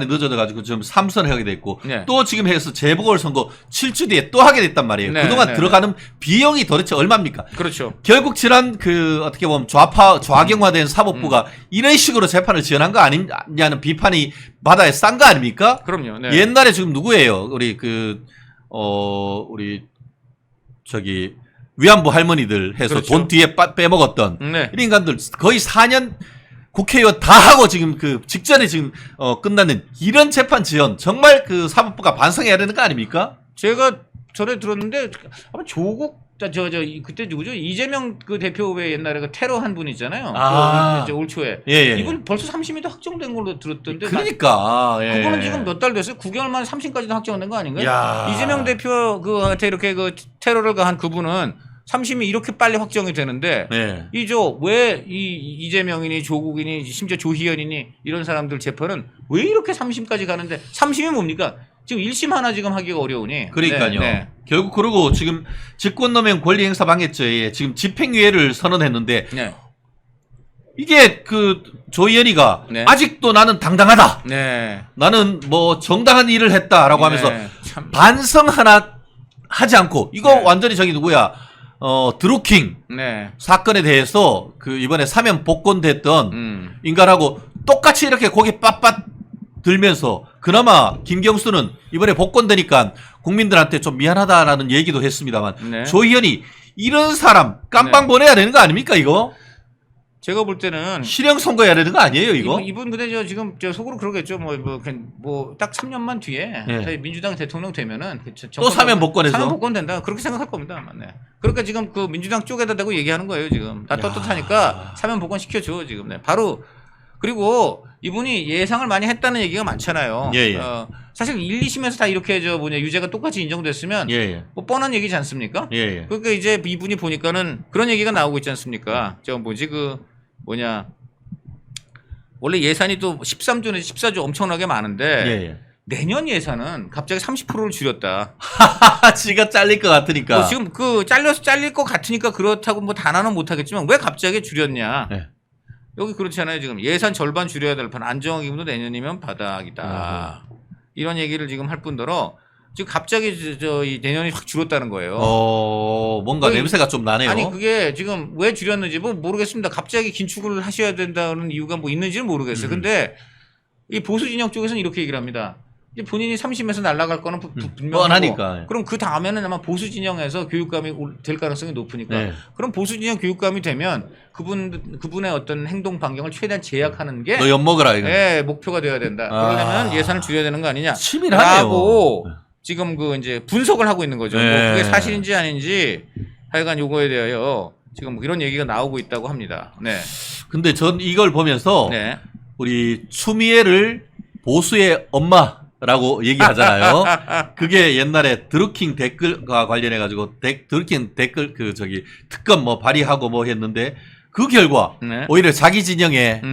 늦어져 가지고 지금 3선을 하게 됐고 네. 또 지금 해서 재보궐선거 7주 뒤에 또 하게 됐단 말이에요. 네, 그동안 네, 들어가는 비용이 도대체 얼마입니까? 그렇죠. 결국 지난 어떻게 보면 좌경화된 사법부가 이런 식으로 재판을 지연한 거 아니냐는 비판이 바다에 싼 거 아닙니까? 그럼요. 네. 옛날에 지금 누구예요? 우리 우리 위안부 할머니들 해서 그렇죠. 돈 뒤에 빼먹었던 네. 이런 인간들 거의 4년 국회의원 다 하고 지금 그 직전에 지금 끝나는 이런 재판 지연 정말 그 사법부가 반성해야 되는 거 아닙니까? 제가 전에 들었는데 아마 조국 그때 누구죠? 이재명 그 대표 왜 옛날에 그 테러 한 분 있잖아요. 아. 이제 올 초에 예. 이분 벌써 3심이 도 확정된 걸로 들었던데 그러니까 예. 그거는 지금 몇 달 됐어요? 9개월 만에 3심까지도 확정된 거 아닌가요? 야. 이재명 대표 그한테 이렇게 그 테러를 가한 그분은 3심이 이렇게 빨리 확정이 되는데 예. 왜 이재명이니 조국이니 심지어 조희연이니 이런 사람들 재판은 왜 이렇게 3심까지 가는데 3심이 뭡니까? 지금 1심 하나 지금 하기가 어려우니. 그러니까요. 네. 결국 그러고 지금 직권남용 권리행사 방해죄에 지금 집행유예를 선언했는데 네. 이게 그 조희연이가 네. 아직도 나는 당당하다. 네. 나는 뭐 정당한 일을 했다라고 하면서 네. 참. 반성 하나 하지 않고 이거 네. 완전히 누구야? 드루킹 네. 사건에 대해서 그 이번에 사면 복권됐던 인간하고 똑같이 이렇게 고개 빳빳 들면서 그나마 김경수는 이번에 복권되니까 국민들한테 좀 미안하다라는 얘기도 했습니다만 네. 조희연이 이런 사람 깜빵 보내야 되는 거 아닙니까 이거? 제가 볼 때는 실형 선고해야 되는 거 아니에요 이거? 이분 근데 지금 속으로 그러겠죠. 딱 3년만 뒤에 예. 저희 민주당 대통령 되면은 또 사면 복권해서? 사면 복권 된다. 그렇게 생각할 겁니다. 아마. 네. 그러니까 지금 그 민주당 쪽에다 대고 얘기하는 거예요. 지금 다 떳떳하니까 사면 복권 시켜줘 지금. 네. 바로 그리고 이분이 예상을 많이 했다는 얘기가 많잖아요. 예, 예. 사실 1, 2심에서 다 이렇게 유죄가 똑같이 인정됐으면 예. 뭐 뻔한 얘기지 않습니까? 예. 그러니까 이제 이분이 보니까는 그런 얘기가 나오고 있지 않습니까? 원래 예산이 또 13조 내지 14조 엄청나게 많은데 예. 내년 예산은 갑자기 30%를 줄였다. 지가 잘릴 것 같으니까. 지금 잘릴 것 같으니까 그렇다고 뭐 단언은 못하겠지만 왜 갑자기 줄였냐? 네. 여기 그렇지 않아요. 지금 예산 절반 줄여야 될 판 안정기금도 내년이면 바닥이다. 이런 얘기를 지금 할 뿐더러 지금 갑자기 이 내년이 확 줄었다는 거예요. 뭔가 냄새가 좀 나네요. 아니 그게 지금 왜 줄였는지 모르겠습니다. 갑자기 긴축을 하셔야 된다는 이유가 뭐 있는지는 모르겠어요. 근데 이 보수 진영 쪽에서는 이렇게 얘기를 합니다. 이제 본인이 3심에서 날아갈 거는 분명하고 뻔하니까. 그럼 그 다음에는 아마 보수 진영에서 교육감이 될 가능성이 높으니까 네. 그럼 보수 진영 교육감이 되면 그분의 어떤 행동 반경을 최대한 제약하는 게 너 엿먹어라 이거. 예, 목표가 돼야 된다. 그러려면 예산을 줄여야 되는 거 아니냐? 치밀하네요. 라고 지금 그 이제 분석을 하고 있는 거죠. 네. 뭐 그게 사실인지 아닌지 하여간 요거에 대하여 지금 뭐 이런 얘기가 나오고 있다고 합니다. 네. 근데 전 이걸 보면서 네. 우리 추미애를 보수의 엄마라고 얘기하잖아요. 그게 옛날에 드루킹 댓글과 관련해 가지고 드루킹 댓글 특검 뭐 발의하고 뭐 했는데 그 결과 네. 오히려 자기 진영의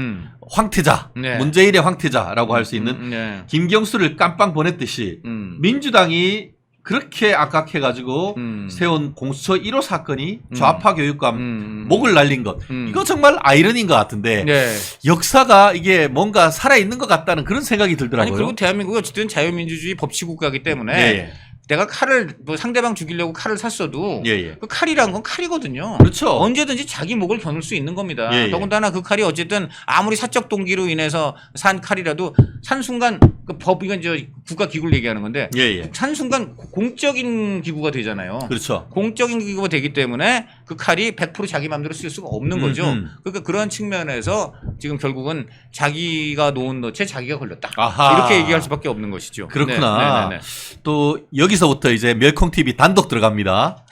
황태자, 네. 문재인의 황태자라고 할 수 있는 네. 김경수를 깜빵 보냈듯이 민주당이 그렇게 악각해가지고 세운 공수처 1호 사건이 좌파 교육감 목을 날린 것. 이거 정말 아이러니인 것 같은데 네. 역사가 이게 뭔가 살아있는 것 같다는 그런 생각이 들더라고요. 아니 그리고 대한민국이 어쨌든 자유민주주의 법치국가이기 때문에 예. 내가 칼을 뭐 상대방 죽이려고 칼을 샀어도 예. 그 칼이란 건 칼이거든요. 그렇죠. 언제든지 자기 목을 겨눌 수 있는 겁니다. 예. 더군다나 그 칼이 어쨌든 아무리 사적 동기로 인해서 산 칼이라도 산 순간 그 법 이건 이제 국가 기구를 얘기하는 건데 예. 산 순간 공적인 기구가 되잖아요. 그렇죠. 공적인 기구가 되기 때문에 그 칼이 100% 자기 마음대로 쓸 수가 없는 거죠. 그러니까 그런 측면에서 지금 결국은 자기가 놓은 덫에 자기가 걸렸다. 아하. 이렇게 얘기할 수밖에 없는 것이죠. 그렇구나. 네. 또 여기서부터 이제 멸콩 TV 단독 들어갑니다.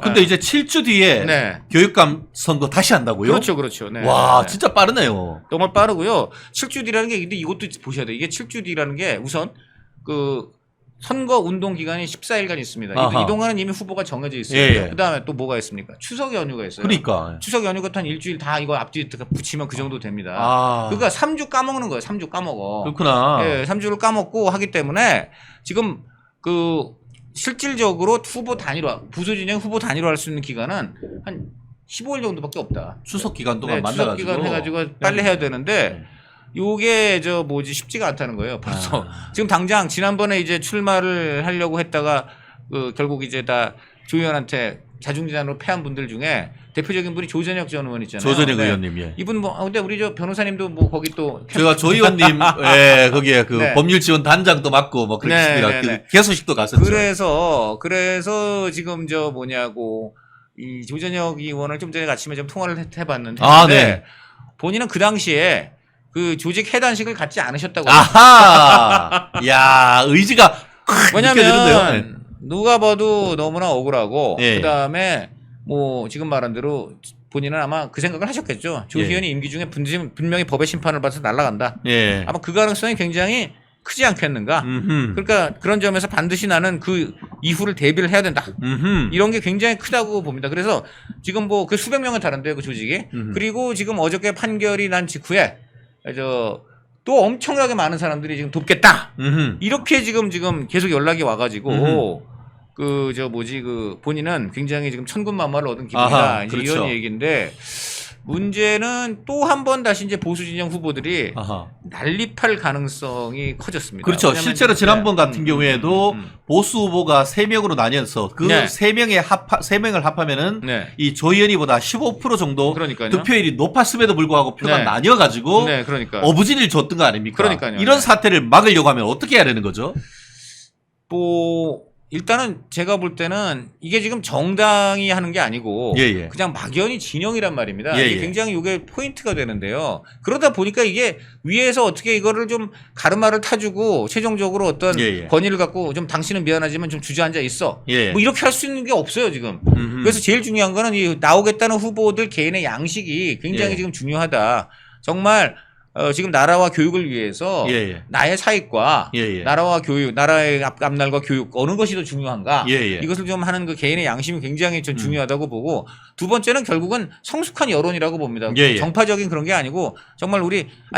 근데 이제 7주 뒤에 네. 교육감 선거 다시 한다고요? 그렇죠. 네. 와, 네. 진짜 빠르네요. 정말 빠르고요. 7주 뒤라는 게 근데 이것도 보셔야 돼요. 이게 7주 뒤라는 게 우선 그 선거 운동 기간이 14일간 있습니다. 아하. 이 동안은 이미 후보가 정해져 있어요. 예. 그다음에 또 뭐가 있습니까? 추석 연휴가 있어요. 그러니까. 추석 연휴가 한 일주일 다 이거 앞뒤 붙이면 그 정도 됩니다. 아. 그러니까 3주 까먹는 거예요. 3주 까먹어. 그렇구나. 예, 3주를 까먹고 하기 때문에 지금 그 실질적으로 후보 단일화, 부수 진영 후보 단일화 할 수 있는 기간은 한 15일 정도밖에 없다. 추석 기간 동안 네, 만나가지고. 추석 기간 해가지고 빨리 해야 되는데 요게 쉽지가 않다는 거예요. 벌써 지금 당장 지난번에 이제 출마를 하려고 했다가 그 결국 이제 다 조 의원한테 자중지단으로 패한 분들 중에 대표적인 분이 조전혁 전 의원 있잖아요. 조전혁 네. 의원님, 예. 이분 뭐 근데 우리 저 변호사님도 뭐 거기 또 제가 조 의원님, 예, 거기에 그 네. 법률 지원 단장도 맡고 뭐 그랬습니다. 네, 네. 그 개소식도 갔었죠. 그래서 지금 이 조전혁 의원을 좀 전에 아침에 좀 통화를 해봤는데 네. 본인은 그 당시에 그 조직 해단식을 갖지 않으셨다고. 아하! 야, 의지가 확 느껴지는데요. 왜냐면 누가 봐도 너무나 억울하고 예. 그다음에 뭐 지금 말한 대로 본인은 아마 그 생각을 하셨겠죠. 조 예. 의원이 임기 중에 분명히 법의 심판을 받아서 날아간다. 예. 아마 그 가능성이 굉장히 크지 않겠는가. 그러니까 그런 점에서 반드시 나는 그 이후를 대비를 해야 된다. 이런 게 굉장히 크다고 봅니다. 그래서 지금 뭐 그 수백 명은 다른데요, 그 조직이. 그리고 지금 어저께 판결이 난 직후에 또 엄청나게 많은 사람들이 지금 돕겠다. 이렇게 지금 계속 연락이 와가지고 본인은 굉장히 지금 천군만마를 얻은 기분이다. 아하, 이제 그렇죠. 이런 얘기인데 문제는 또 한 번 다시 이제 보수 진영 후보들이 아하. 난립할 가능성이 커졌습니다. 그렇죠. 왜냐면 실제로 이제 지난번 같은 경우에도 보수 후보가 3명으로 나뉘어서 그 네. 3명을 합하면은 네. 이 조 의원이보다 15% 정도 그러니까요. 득표율이 높았음에도 불구하고 표가 네. 나뉘어가지고 네, 그러니까. 어부진을 줬던 거 아닙니까? 그러니까요. 이런 네. 사태를 막으려고 하면 어떻게 해야 되는 거죠? 뭐 일단은 제가 볼 때는 이게 지금 정당이 하는 게 아니고 예. 그냥 막연히 진영이란 말입니다. 예, 이게 예. 굉장히 이게 포인트가 되는데요. 그러다 보니까 이게 위에서 어떻게 이거를 좀 가르마를 타주고 최종적으로 어떤 예. 권위를 갖고 좀 당신은 미안하지만 좀 주저앉아 있어. 예. 뭐 이렇게 할 수 있는 게 없어요 지금. 그래서 제일 중요한 거는 이 나오겠다는 후보들 개인의 양식이 굉장히 예. 지금 중요하다. 정말 지금 나라와 교육을 위해서 예. 나의 사익과 예. 나라와 교육, 나라의 앞날과 교육 어느 것이 더 중요한가? 예. 이것을 좀 하는 그 개인의 양심이 굉장히 좀 중요하다고 보고 두 번째는 결국은 성숙한 여론이라고 봅니다. 예. 정파적인 그런 게 아니고 정말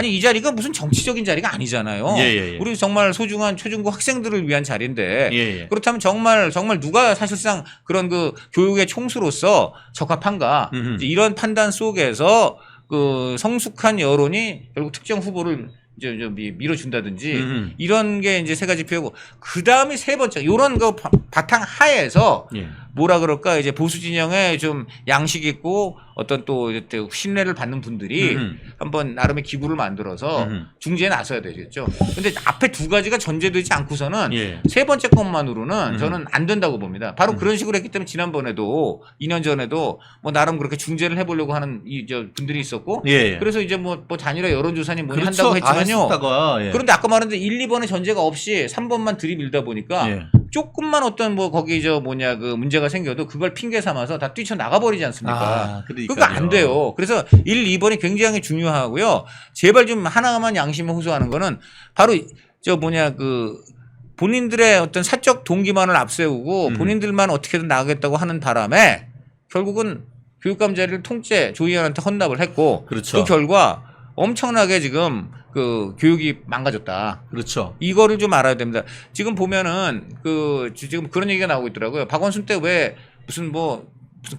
이 자리가 무슨 정치적인 자리가 아니잖아요. 예. 우리 정말 소중한 초중고 학생들을 위한 자리인데 예. 그렇다면 정말 누가 사실상 그런 그 교육의 총수로서 적합한가? 이제 이런 판단 속에서 그 성숙한 여론이 결국 특정 후보를 이제 밀어준다든지 이런 게 이제 세 가지 표고 그 다음에 세 번째 이런 그 바탕 하에서 예. 뭐라 그럴까 이제 보수 진영에 좀 양식 있고 어떤 또 신뢰를 받는 분들이 한번 나름의 기구를 만들어서 중재에 나서야 되겠죠. 근데 앞에 두 가지가 전제되지 않고서는 예. 세 번째 것만으로는 저는 안 된다고 봅니다. 바로 그런 식으로 했기 때문에 지난번에도 2년 전에도 뭐 나름 그렇게 중재를 해보려고 하는 분들이 있었고 예. 그래서 이제 뭐 단일화 여론조사니 뭐니 그렇죠. 한다고 했지만요. 했었다가, 예. 그런데 아까 말한 대로 1, 2번의 전제가 없이 3번만 들이밀다 보니까 예. 조금만 어떤 뭐 거기 그 문제가 생겨도 그걸 핑계 삼아서 다 뛰쳐나가 버리지 않습니까? 그러니까요. 그거 안 돼요. 그래서 1, 2번이 굉장히 중요하고요. 제발 좀 하나만 양심에 호소하는 거는 바로 본인들의 어떤 사적 동기만을 앞세우고 본인들만 어떻게든 나가겠다고 하는 바람에 결국은 교육감 자리를 통째 조희연한테 헌납을 했고 그렇죠. 그 결과 엄청나게 지금 그 교육이 망가졌다. 그렇죠. 이거를 좀 알아야 됩니다. 지금 보면은 지금 그런 얘기가 나오고 있더라고요. 박원순 때 왜 무슨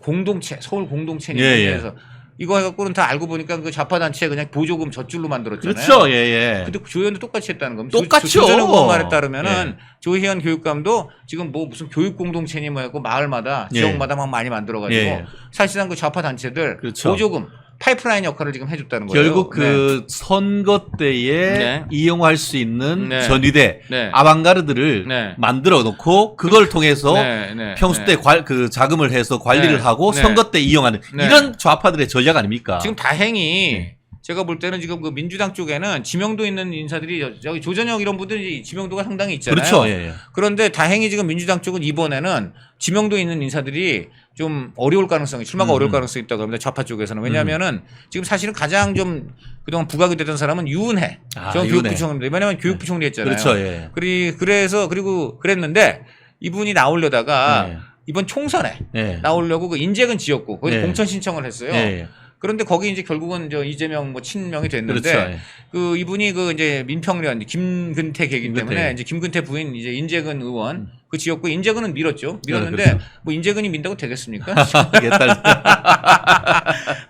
공동체, 서울 공동체니 해서 이거 해갖고는 다 알고 보니까 그 좌파 단체 그냥 보조금 젖줄로 만들었잖아요. 그렇죠. 예. 근데 조희연도 똑같이 했다는 겁니다. 똑같죠. 조전 의원 말에 따르면은 예. 조희연 교육감도 지금 뭐 무슨 교육 공동체니 뭐 해고 마을마다 지역마다 막 많이 만들어가지고 예. 사실상 그 좌파 단체들 그렇죠. 보조금 파이프라인 역할을 지금 해줬다는 거예요. 결국 그 선거 때에 네. 이용할 수 있는 네. 전위대 네. 아방가르드를 네. 만들어 놓고 그걸 통해서 네. 평소 때 그 자금을 해서 관리를 네. 하고 네. 선거 때 이용하는 네. 이런 좌파들의 전략 아닙니까? 지금 다행히 네. 제가 볼 때는 지금 그 민주당 쪽에는 지명도 있는 인사들이 저기 조전혁 이런 분들이 지명도가 상당히 있잖아요. 그렇죠. 예. 그런데 다행히 지금 민주당 쪽은 이번에는 지명도 있는 인사들이 좀 어려울 가능성이 출마가 어려울 가능성이 있다고 합니다. 좌파 쪽에서는. 왜냐하면은 지금 사실은 가장 좀 그동안 부각이 되던 사람은 유은혜 전 유은혜. 교육부 총리입니다. 왜냐하면 교육부 총리 했잖아요. 그렇죠. 예. 그리고 그랬는데 이분이 나오려다가 예. 이번 총선에 예. 나오려고 그 인재근 지역구 거기 예. 공천 신청을 했어요. 예. 그런데 거기 이제 결국은 이재명 친명이 됐는데 그렇죠. 예. 그 이분이 이제 민평련 김근태 계기 때문에 김근태. 이제 김근태 부인 이제 인재근 의원 그 지역구 인재근은 밀었는데 그렇죠. 뭐 인재근이 민다고 되겠습니까? 옛날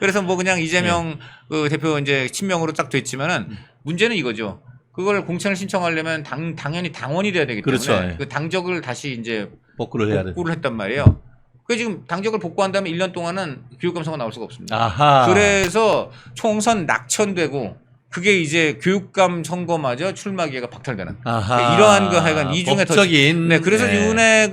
그래서 뭐 그냥 이재명 그 대표 이제 친명으로 딱 됐지만은 문제는 이거죠. 그걸 공천을 신청하려면 당연히 당원이 돼야 되기 때문에 그렇죠. 예. 그 당적을 다시 이제 복구를 해야 돼. 복구를 했단 말이에요. 그 지금 당적을 복구한 다음에 1년 동안은 교육감 선거 나올 수가 없습니다. 아하. 그래서 총선 낙천되고 그게 이제 교육감 선거마저 출마 기회가 박탈되는 아하. 이러한 그 하여간 이중에 법적인 그래서 네. 유은혜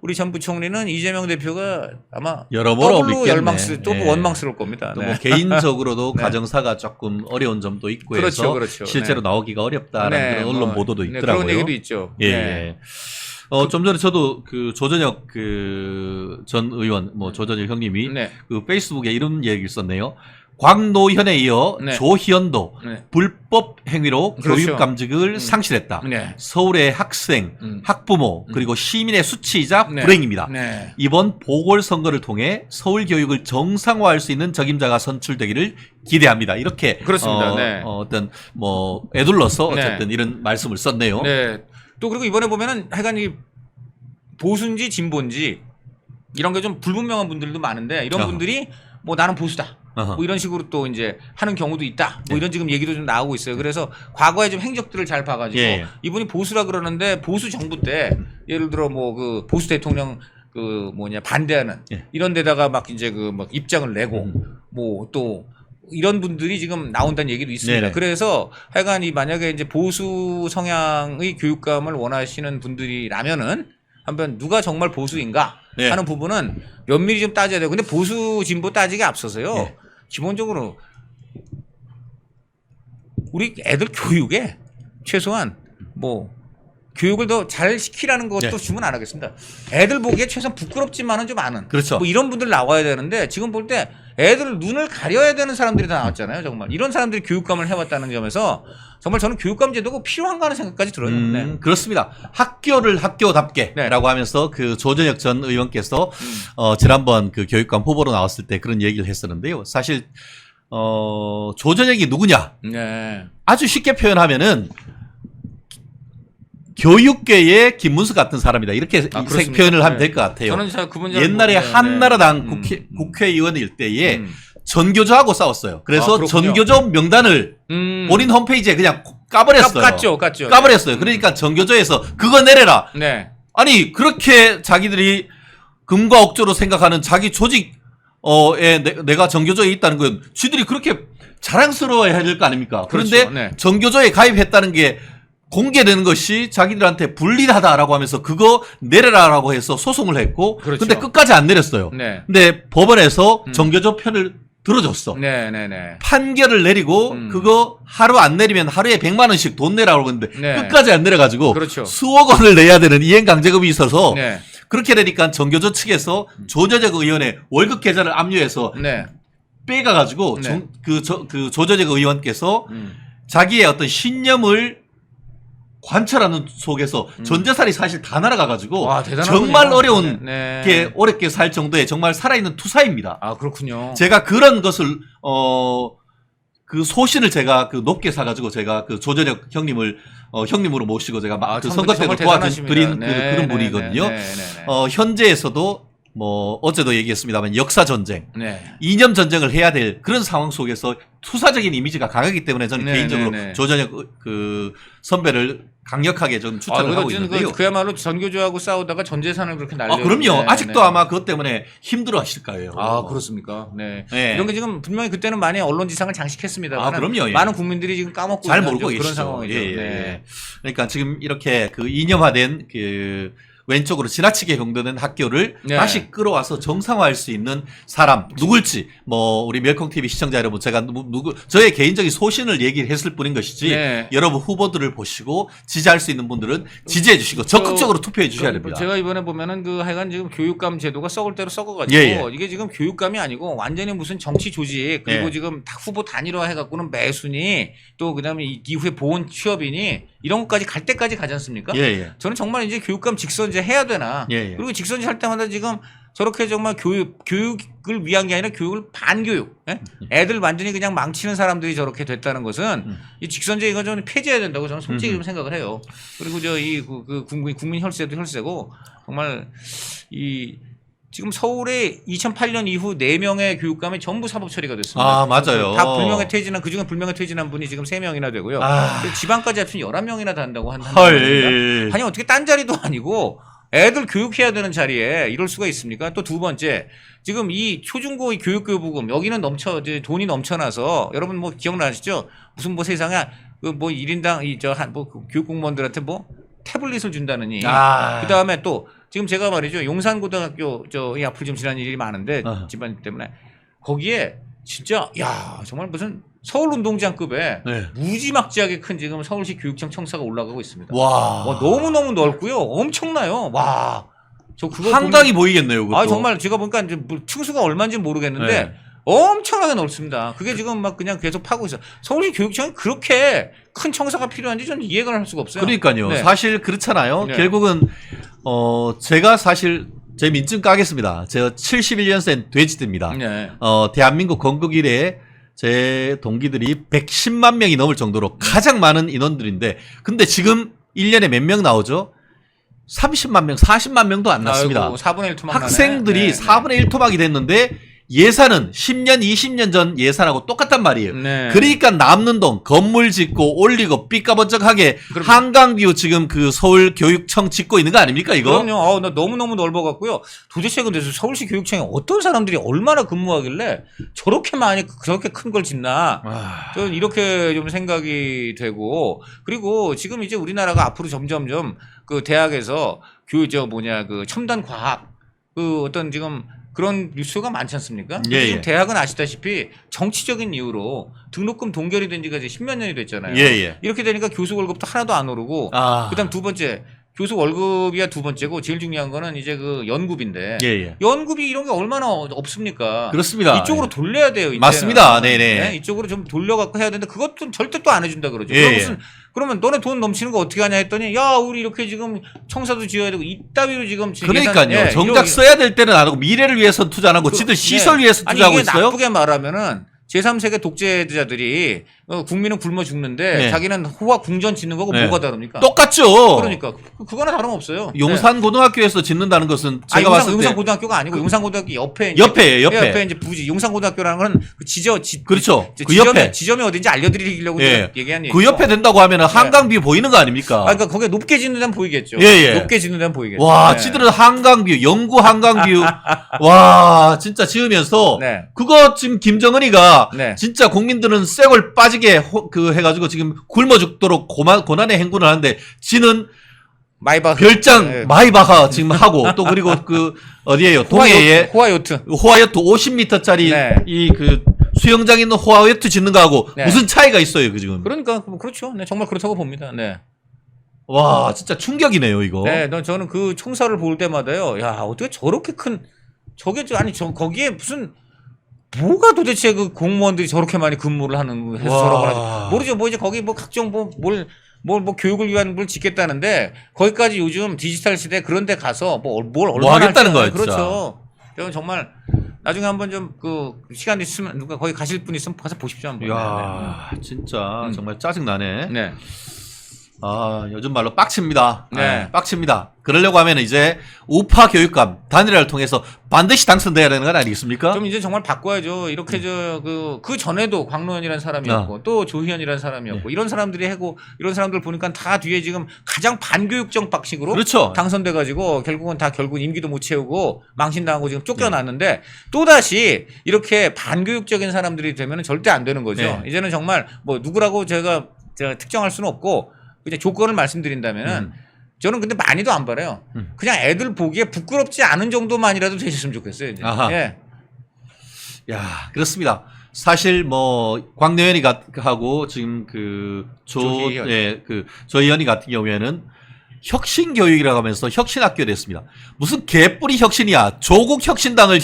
우리 전 부총리는 이재명 대표가 아마 여러모로 더블로 믿겠네. 예. 원망스러울 겁니다. 또 네. 뭐 개인적으로도 네. 가정사가 조금 어려운 점도 있고 그렇죠, 해서 그렇죠. 실제로 네. 나오기가 어렵다라는 네, 그런 언론 보도도 네, 있더라고요. 그런 얘기도 있죠. 예. 네. 예. 좀 전에 저도 그 조전혁 전 의원, 조전혁 형님이 네. 그 페이스북에 이런 얘기를 썼네요. 광노현에 이어 네. 조희연도 네. 불법 행위로 그렇죠. 교육감직을 상실했다. 네. 서울의 학생, 학부모, 그리고 시민의 수치이자 네. 불행입니다. 네. 이번 보궐선거를 통해 서울 교육을 정상화할 수 있는 적임자가 선출되기를 기대합니다. 이렇게 그렇습니다. 네. 어떤 애둘러서 네. 어쨌든 이런 말씀을 썼네요. 네. 또 그리고 이번에 보면은 하여간 이 보수인지 진보인지 이런 게 좀 불분명한 분들도 많은데 이런 어허. 분들이 뭐 나는 보수다. 어허. 뭐 이런 식으로 또 이제 하는 경우도 있다. 뭐 네. 이런 지금 얘기도 좀 나오고 있어요. 그래서 과거에 좀 행적들을 잘 봐가지고 예. 이분이 보수라 그러는데 보수 정부 때 예를 들어 뭐 그 보수 대통령 반대하는 예. 이런 데다가 막 이제 막 입장을 내고 뭐 또 이런 분들이 지금 나온다는 얘기도 있습니다. 네네. 그래서 하여간 만약에 이제 보수 성향의 교육감을 원하시는 분들이라면은 한번 누가 정말 보수인가 네. 하는 부분은 면밀히 좀 따져야 돼요. 근데 보수 진보 따지기 앞서서요. 네. 기본적으로 우리 애들 교육에 최소한 교육을 더 잘 시키라는 것도 네. 주문 안 하겠습니다. 애들 보기에 최소한 부끄럽지만은 좀 아는. 그렇죠. 뭐 이런 분들 나와야 되는데 지금 볼 때 애들 눈을 가려야 되는 사람들이 다 나왔잖아요. 정말 이런 사람들이 교육감을 해왔다는 점에서 정말 저는 교육감 제도가 필요한가 하는 생각까지 들어요. 네. 그렇습니다. 학교를 학교답게라고 네. 하면서 그 조전혁 전 의원께서 지난번 그 교육감 후보로 나왔을 때 그런 얘기를 했었는데요. 사실 조전혁이 누구냐? 네. 아주 쉽게 표현하면은 교육계의 김문수 같은 사람이다. 이렇게 그렇습니까? 표현을 하면 네. 될 것 같아요. 저는 잘 그분 잘 옛날에 모르는데, 한나라당 네. 국회의원일 때에 음. 전교조하고 싸웠어요. 그래서 그렇군요. 전교조 명단을 본인 홈페이지에 그냥 까버렸어요. 깠죠. 까버렸어요. 그러니까 전교조에서 그거 내려라. 네. 아니 그렇게 자기들이 금과 억조로 생각하는 자기 조직 내가 정교조에 있다는 건 쥐들이 그렇게 자랑스러워해야 될 거 아닙니까? 그런데 그렇죠. 네. 정교조에 가입했다는 게 공개되는 것이 자기들한테 불리하다라고 하면서 그거 내려라라고 해서 소송을 했고 그렇죠. 근데 끝까지 안 내렸어요. 네. 근데 법원에서 정교조 편을 들어줬어. 네네네. 판결을 내리고 그거 하루 안 내리면 하루에 100만 원씩 돈 내라고 그러는데 네. 끝까지 안 내려가지고 그렇죠. 수억 원을 내야 되는 이행강제금이 있어서 네. 그렇게 되니까 정교조 측에서 조저적 의원의 월급 계좌를 압류해서 네. 빼가가지고 네. 그 조저적 의원께서 자기의 어떤 신념을 관철하는 속에서 전 재산이 사실 다 날아가가지고 와, 대단하군요. 정말 어려운 네. 게 어렵게 살 정도의 정말 살아있는 투사입니다. 아, 그렇군요. 제가 그런 것을 그 소신을 제가 그 높게 사가지고 제가 그 조전혁 형님을 형님으로 모시고 제가 막 그 선거 때도 도와드린 그런 분이거든요. 현재에서도 뭐 어제도 얘기했습니다만 역사 전쟁, 네. 이념 전쟁을 해야 될 그런 상황 속에서 투사적인 이미지가 강하기 때문에 저는 네, 개인적으로 네, 네. 조전혁 그 선배를 강력하게 좀 추천을 하고 있는데요. 그야말로 전교조하고 싸우다가 전 재산을 그렇게 날려. 그럼요. 아직도 아마 그것 때문에 힘들어하실 거예요. 아, 그렇습니까? 네. 네. 이런 게 지금 분명히 그때는 많이 언론지상을 장식했습니다. 아, 그럼요. 예. 많은 국민들이 지금 까먹고 잘 있는 모르고 그런 계시죠. 상황이죠. 예, 예, 네. 예. 그러니까 지금 이렇게 그 이념화된 그 왼쪽으로 지나치게 경도된 학교를 네. 다시 끌어와서 정상화할 수 있는 사람 누굴지 뭐 우리 멸콩 TV 시청자 여러분 제가 저의 개인적인 소신을 얘기를 했을 뿐인 것이지 네. 여러분 후보들을 보시고 지지할 수 있는 분들은 지지해 주시고 적극적으로 투표해 주셔야 됩니다. 제가 이번에 보면은 그 하여간 지금 교육감 제도가 썩을 대로 썩어가지고 예, 예. 이게 지금 교육감이 아니고 완전히 무슨 정치 조직 그리고 예. 지금 다 후보 단일화 해갖고는 매순위 또 그다음에 이후에 보훈 취업인이 이런 것까지 갈 때까지 가지 않습니까? 예, 예. 저는 정말 이제 교육감 직선제 해야 되나? 예, 예. 그리고 직선제 할 때마다 지금 저렇게 정말 교육을 위한 게 아니라 교육을 반교육, 예? 애들 완전히 그냥 망치는 사람들이 저렇게 됐다는 것은 이 직선제 이거 좀 폐지해야 된다고 저는 솔직히 좀 생각을 해요. 그리고 저 이 그 국민 혈세도 혈세고 정말 이 지금 서울에 2008년 이후 4명의 교육감이 전부 사법 처리가 됐습니다. 아, 맞아요. 다 불명예 퇴진한 그중에 불명예 퇴진한 분이 지금 3명이나 되고요. 아. 지방까지 합치면 11명이나 된다고 한다. 헐. 아니 어떻게 딴 자리도 아니고 애들 교육해야 되는 자리에 이럴 수가 있습니까? 또 두 번째, 지금 이 초중고 교육교부금 여기는 이제 돈이 넘쳐나서 여러분 뭐 기억나시죠? 무슨 뭐 세상에 그 뭐 1인당 교육공무원들한테 뭐 태블릿을 준다느니. 그 다음에 또 지금 제가 말이죠 용산고등학교 이 앞으로 좀 지난 일이 많은데 집안 때문에 거기에 진짜 야 정말 무슨 서울운동장급의 네. 무지막지하게 큰 지금 서울시 교육청 청사가 올라가고 있습니다. 와. 너무너무 넓고요. 엄청나요. 와. 저 그거 한강이 보이겠네요. 그것도. 정말 제가 보니까 이제 층수가 얼마인지 모르겠는데 네. 엄청나게 넓습니다. 그게 지금 막 그냥 계속 파고 있어요. 서울시 교육청이 그렇게 큰 청사가 필요한지 저는 이해가 할 수가 없어요. 그러니까요. 네. 사실 그렇잖아요. 네. 결국은 제가 사실 제 민증 까겠습니다. 제가 71년생 돼지입니다. 네. 대한민국 건국 이래 제 동기들이 110만 명이 넘을 정도로 가장 많은 인원들인데 근데 지금 1년에 몇 명 나오죠? 30만 명, 40만 명도 안 났습니다. 아이고, 4분의 1 토막 학생들이 나네. 4분의 1 토막이 됐는데 예산은 10년, 20년 전 예산하고 똑같단 말이에요. 네. 그러니까 남는 돈 건물 짓고 올리고 삐까번쩍하게 그럼요. 한강뷰 지금 그 서울교육청 짓고 있는 거 아닙니까 이거? 그럼요. 나 너무너무 넓어갖고요. 도대체 근데 서울시 교육청에 어떤 사람들이 얼마나 근무하길래 저렇게 많이 저렇게 큰 걸 짓나? 저는 이렇게 좀 생각이 되고 그리고 지금 이제 우리나라가 앞으로 점점점 그 대학에서 그 첨단 과학 그 어떤 지금 그런 뉴스가 많지 않습니까? 예, 지금 예. 대학은 아시다시피 정치적인 이유로 등록금 동결이 된 지가 이제 10몇 년이 됐잖아요. 예, 예. 이렇게 되니까 교수 월급도 하나도 안 오르고 그다음 두 번째 교수 월급이야 두 번째고 제일 중요한 거는 이제 그 연구비인데 예, 예. 연구비 이런 게 얼마나 없습니까? 그렇습니다. 이쪽으로 돌려야 돼요. 이제는. 맞습니다. 네네. 이쪽으로 좀 돌려갖고 해야 되는데 그것도 절대 또 안 해준다 그러죠. 예, 그러면 너네 돈 넘치는 거 어떻게 하냐 했더니 야 우리 이렇게 지금 청사도 지어야 되고 이따위로 지금 그러니까요. 예산, 정작 써야 될 때는 안 하고 미래를 위해서 투자 안 하고 지들 시설 위해서 아니 투자하고 이게 있어요. 나쁘게 말하면은 제3세계 독재자들이 국민은 굶어 죽는데 네. 자기는 호화 궁전 짓는 거고 네. 뭐가 다릅니까? 똑같죠. 그러니까 그거나 다름없어요. 용산 고등학교에서 짓는다는 것은 제가 봤을 때 용산고등학교가 아니고 용산고등학교 옆에 옆에예요, 옆에. 옆에 이제 부지 용산고등학교라는 건 그 그렇죠. 그 그 옆에. 지점이 어딘지 알려드리려고 예. 얘기한 그 얘기죠. 옆에 된다고 하면은 한강뷰 보이는 거 아닙니까? 아, 그러니까 거기에 높게 짓는 데는 보이겠죠. 예, 예. 높게 짓는 데는 보이겠죠. 와, 네. 지들은 한강뷰, 영구 한강뷰. 와, 진짜 지으면서 네. 그거 지금 김정은이가 네. 진짜 국민들은 쇠골 빠지게 해가지고 지금 굶어 죽도록 고난의 행군을 하는데 지는 마이바 별장 네. 마이바하 지금 하고 또 그리고 그 어디에요? 동해에 호화요트. 호화요트 50m짜리 네. 이 그 수영장 있는 호화요트 짓는 거하고 네. 무슨 차이가 있어요, 그 지금? 그러니까 그렇죠. 네, 정말 그렇다고 봅니다. 네. 와, 진짜 충격이네요, 이거. 네, 저는 그 총사를 볼 때마다요. 야, 어떻게 저렇게 큰 저게 아니 거기에 무슨 뭐가 도대체 그 공무원들이 저렇게 많이 근무를 하는 해서 와. 저러고 하지 모르죠. 뭐 이제 거기 뭐 각종 뭘 교육을 위한 걸 짓겠다는데 거기까지 요즘 디지털 시대 그런 데 가서 뭘 얼마나 하겠다는 할지 거야, 알아요. 진짜. 그렇죠. 저는 정말 나중에 한번 좀 그 시간 있으면 누가 거기 가실 분 있으면 가서 보십시오 한번. 야, 진짜 정말 짜증 나네. 네. 아, 요즘 말로 빡칩니다. 네. 네, 빡칩니다. 그러려고 하면 이제 우파 교육감 단일화를 통해서 반드시 당선돼야 되는 건 아니겠습니까? 좀 이제 정말 바꿔야죠. 이렇게 그 전에도 광노현이라는 사람이었고 또 조희연이라는 사람이었고 이런 사람들이 하고 이런 사람들 보니까 다 뒤에 지금 가장 반교육적 방식으로 그렇죠. 당선돼 가지고 결국 임기도 못 채우고 망신당하고 지금 쫓겨났는데 또다시 이렇게 반교육적인 사람들이 되면 절대 안 되는 거죠. 네. 이제는 정말 뭐 누구라고 제가 특정할 수는 없고 이제 조건을 말씀드린다면은 저는 근데 많이도 안 바래요. 그냥 애들 보기에 부끄럽지 않은 정도만이라도 되셨으면 좋겠어요. 이제. 아하. 예. 야, 그렇습니다. 사실 뭐 광내연이 하고 지금 조희연. 조희연이 같은 경우에는 혁신 교육이라고 하면서 혁신 학교 됐습니다. 무슨 개뿌리 혁신이야. 조국 혁신당을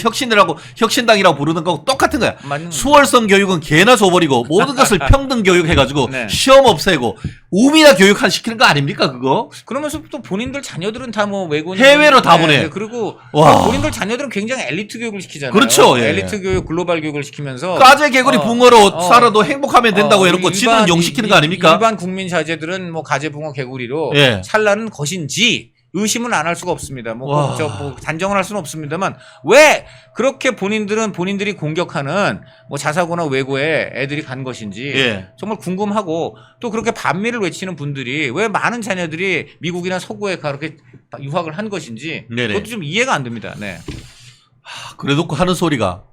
혁신당이라고 부르는 거하고 똑같은 거야. 맞는 수월성 교육은 개나 줘버리고 모든 것을 평등 교육 해가지고 네. 시험 없애고 우미나 교육한 시키는 거 아닙니까 그거? 그러면서 또 본인들 자녀들은 다 뭐 외국 해외로 다 보내. 그리고 와. 본인들 자녀들은 굉장히 엘리트 교육을 시키잖아요. 그렇죠, 예. 엘리트 교육, 글로벌 교육을 시키면서 까제 개구리 붕어로 살아도 행복하면 된다고 해놓고 지는 용시키는 거 아닙니까? 일반 국민 자제들은 뭐 가재 붕어 개구리로 예. 살라는 것인지 의심은 안 할 수가 없습니다. 와. 뭐 단정을 할 수는 없습니다만 왜 그렇게 본인들이 공격하는 뭐 자사고나 외고에 애들이 간 것인지 예. 정말 궁금하고 또 그렇게 반미를 외치는 분들이 왜 많은 자녀들이 미국이나 서구에 그렇게 유학을 한 것인지 네네. 그것도 좀 이해가 안 됩니다. 네. 그래놓고 하는 소리가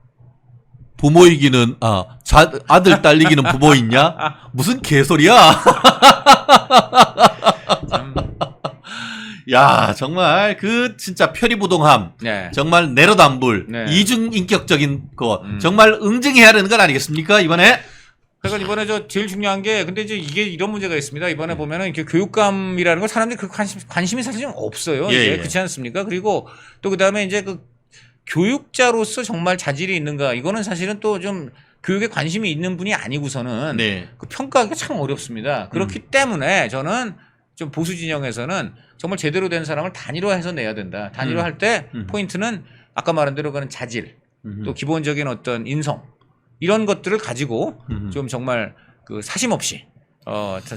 부모 이기는 아들 딸 이기는 부모 있냐? 무슨 개소리야? 야, 정말 진짜 표리부동함, 네. 정말 내로남불, 네. 이중인격적인 거 정말 응징해야 되는 건 아니겠습니까 이번에? 그러니까 이번에 제일 중요한 게 근데 이제 이게 이런 문제가 있습니다. 이번에 보면은 이렇게 교육감이라는 걸 사람들이 그 관심이 사실 좀 없어요. 예, 이제 예. 그렇지 않습니까? 그리고 또 그다음에 이제 그 교육자로서 정말 자질이 있는가 이거는 사실은 또 좀 교육에 관심이 있는 분이 아니고서는 네. 그 평가하기가 참 어렵습니다. 그렇기 때문에 저는 좀 보수 진영에서는 정말 제대로 된 사람을 단일화해서 내야 된다. 단일화할 때 포인트는 아까 말한 대로 그런 자질, 또 기본적인 어떤 인성 이런 것들을 가지고 좀 정말 그 사심 없이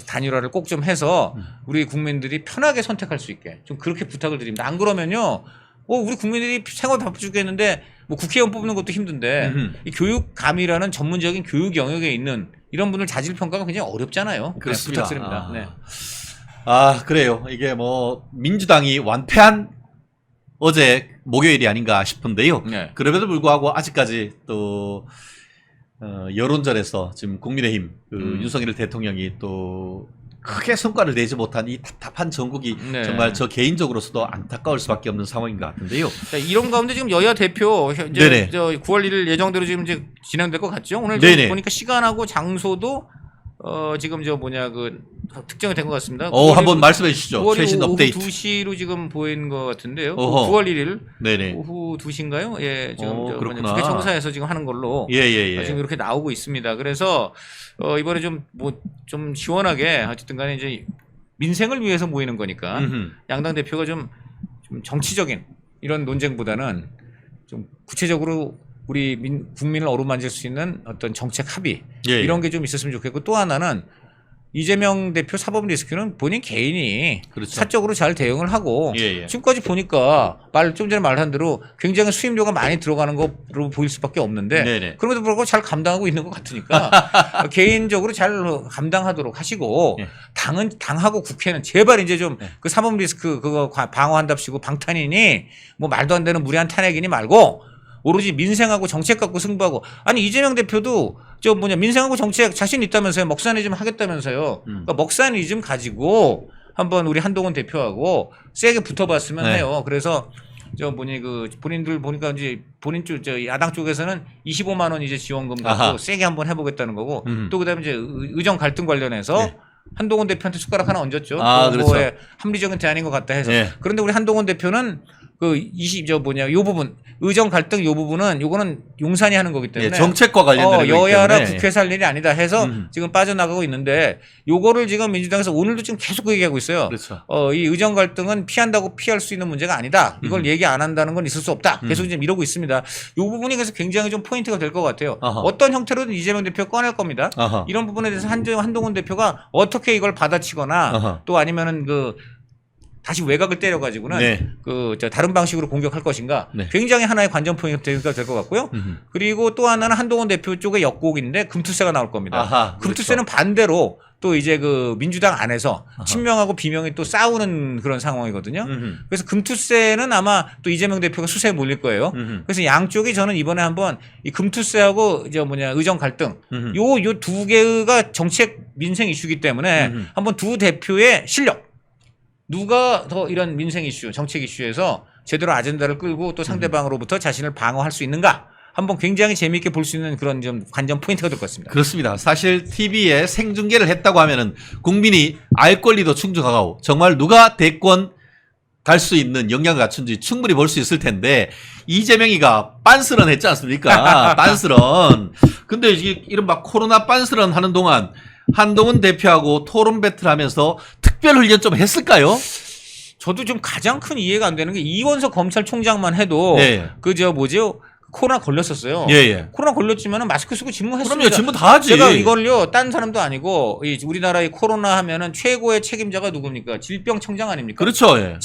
단일화를 꼭 좀 해서 우리 국민들이 편하게 선택할 수 있게 좀 그렇게 부탁을 드립니다. 안 그러면요, 우리 국민들이 생활 바빠 죽겠는데 뭐 국회의원 뽑는 것도 힘든데 이 교육감이라는 전문적인 교육 영역에 있는 이런 분들 자질 평가가 굉장히 어렵잖아요. 그렇습니다. 네, 부탁드립니다. 네. 그래요. 이게 뭐 민주당이 완패한 어제 목요일이 아닌가 싶은데요. 네. 그럼에도 불구하고 아직까지 또 여론전에서 지금 국민의힘 윤석열 대통령이 또 크게 성과를 내지 못한 이 답답한 전국이 네. 정말 저 개인적으로서도 안타까울 수밖에 없는 상황인 것 같은데요. 자, 이런 가운데 지금 여야 대표 이제 네네. 9월 1일 예정대로 지금 이제 진행될 것 같죠? 오늘 네네. 보니까 시간하고 장소도 지금 특정이 된 것 같습니다. 한번 말씀해 주시죠. 9월 최신 오후 업데이트. 2시로 지금 보이는 것 같은데요. 어허. 9월 1일 네네. 오후 2시인가요? 예, 지금 그렇구나. 국회청사에서 지금 하는 걸로 예. 지금 이렇게 나오고 있습니다. 그래서 이번에 좀 시원하게 어쨌든 간에 이제 민생을 위해서 모이는 거니까 양당 대표가 좀 정치적인 이런 논쟁보다는 좀 구체적으로 우리 국민을 어루만질 수 있는 어떤 정책 합의 예, 예. 이런 게 좀 있었으면 좋겠고 또 하나는 이재명 대표 사법 리스크는 본인 개인이 그렇죠. 사적으로 잘 대응을 하고 예, 예. 지금까지 보니까 좀 전에 말한 대로 굉장히 수임료가 많이 들어가는 거로 보일 수밖에 없는데 네네. 그럼에도 불구하고 잘 감당하고 있는 것 같으니까 개인적으로 잘 감당하도록 하시고 예. 당하고 국회는 제발 이제 좀 예. 그 사법 리스크 그거 방어한답시고 방탄이니 뭐 말도 안 되는 무리한 탄핵이니 말고 오로지 민생하고 정책 갖고 승부하고 아니 이재명 대표도 민생하고 정책 자신 있다면서요. 먹사니즘 하겠다면서요. 그러니까 먹사니즘 가지고 한번 우리 한동훈 대표하고 세게 붙어봤으면 네. 해요. 그래서 본인들 보니까 이제 야당 쪽에서는 25만 원 이제 지원금 갖고 아하. 세게 한번 해보겠다는 거고 또 그다음에 이제 의정 갈등 관련해서 네. 한동훈 대표한테 숟가락 하나 얹었죠. 아, 그렇죠. 뭐에 합리적인 대안인 것 같다 해서. 네. 그런데 우리 한동훈 대표는 요 부분 의정 갈등 요 부분은 요거는 용산이 하는 거기 때문에 예, 정책과 관련된 거기 여야라 때문에. 국회 살 일이 아니다 해서 음. 지금 빠져나가고 있는데 요거를 지금 민주당에서 오늘도 지금 계속 그 얘기하고 있어요. 그렇죠. 이 의정 갈등은 피한다고 피할 수 있는 문제가 아니다. 이걸 얘기 안 한다는 건 있을 수 없다. 계속 지금 이러고 있습니다. 요 부분이 그래서 굉장히 좀 포인트가 될 것 같아요. 아하. 어떤 형태로든 이재명 대표 꺼낼 겁니다. 아하. 이런 부분에 대해서 한동훈 대표가 어떻게 이걸 받아치거나 아하. 또 아니면은 다시 외곽을 때려가지고는 네. 다른 방식으로 공격할 것인가 네. 굉장히 하나의 관전 포인트가 될 것 같고요. 그리고 또 하나는 한동훈 대표 쪽의 역곡인데 금투세가 나올 겁니다. 아하, 금투세는 반대로 또 이제 민주당 안에서 친명하고 비명이 또 싸우는 그런 상황이거든요. 그래서 금투세는 아마 또 이재명 대표가 수세에 몰릴 거예요. 그래서 양쪽이 저는 이번에 한번 이 금투세하고 의정 갈등 요 두 개가 정책 민생 이슈이기 때문에 한번 두 대표의 실력 누가 더 이런 민생 이슈, 정책 이슈에서 제대로 아젠다를 끌고 또 상대방으로부터 자신을 방어할 수 있는가? 한번 굉장히 재미있게 볼 수 있는 그런 좀 관전 포인트가 될 것 같습니다. 그렇습니다. 사실 TV에 생중계를 했다고 하면은 국민이 알 권리도 충족하고 정말 누가 대권 갈 수 있는 역량을 갖춘지 충분히 볼 수 있을 텐데 이재명이가 빤스런 했지 않습니까? 빤스런. 근데 이른바 코로나 빤스런 하는 동안 한동훈 대표하고 토론 배틀하면서 특별 훈련 좀 했을까요? 저도 좀 가장 큰 이해가 안 되는 게 이원석 검찰총장만 해도 네. 코로나 걸렸었어요. 예. 코로나 걸렸지만은 마스크 쓰고 집무했습니다. 그럼요, 질문 다 하지. 제가 이걸요, 딴 사람도 아니고 우리나라의 코로나 하면은 최고의 책임자가 누굽니까? 질병청장 아닙니까? 그렇죠. 예.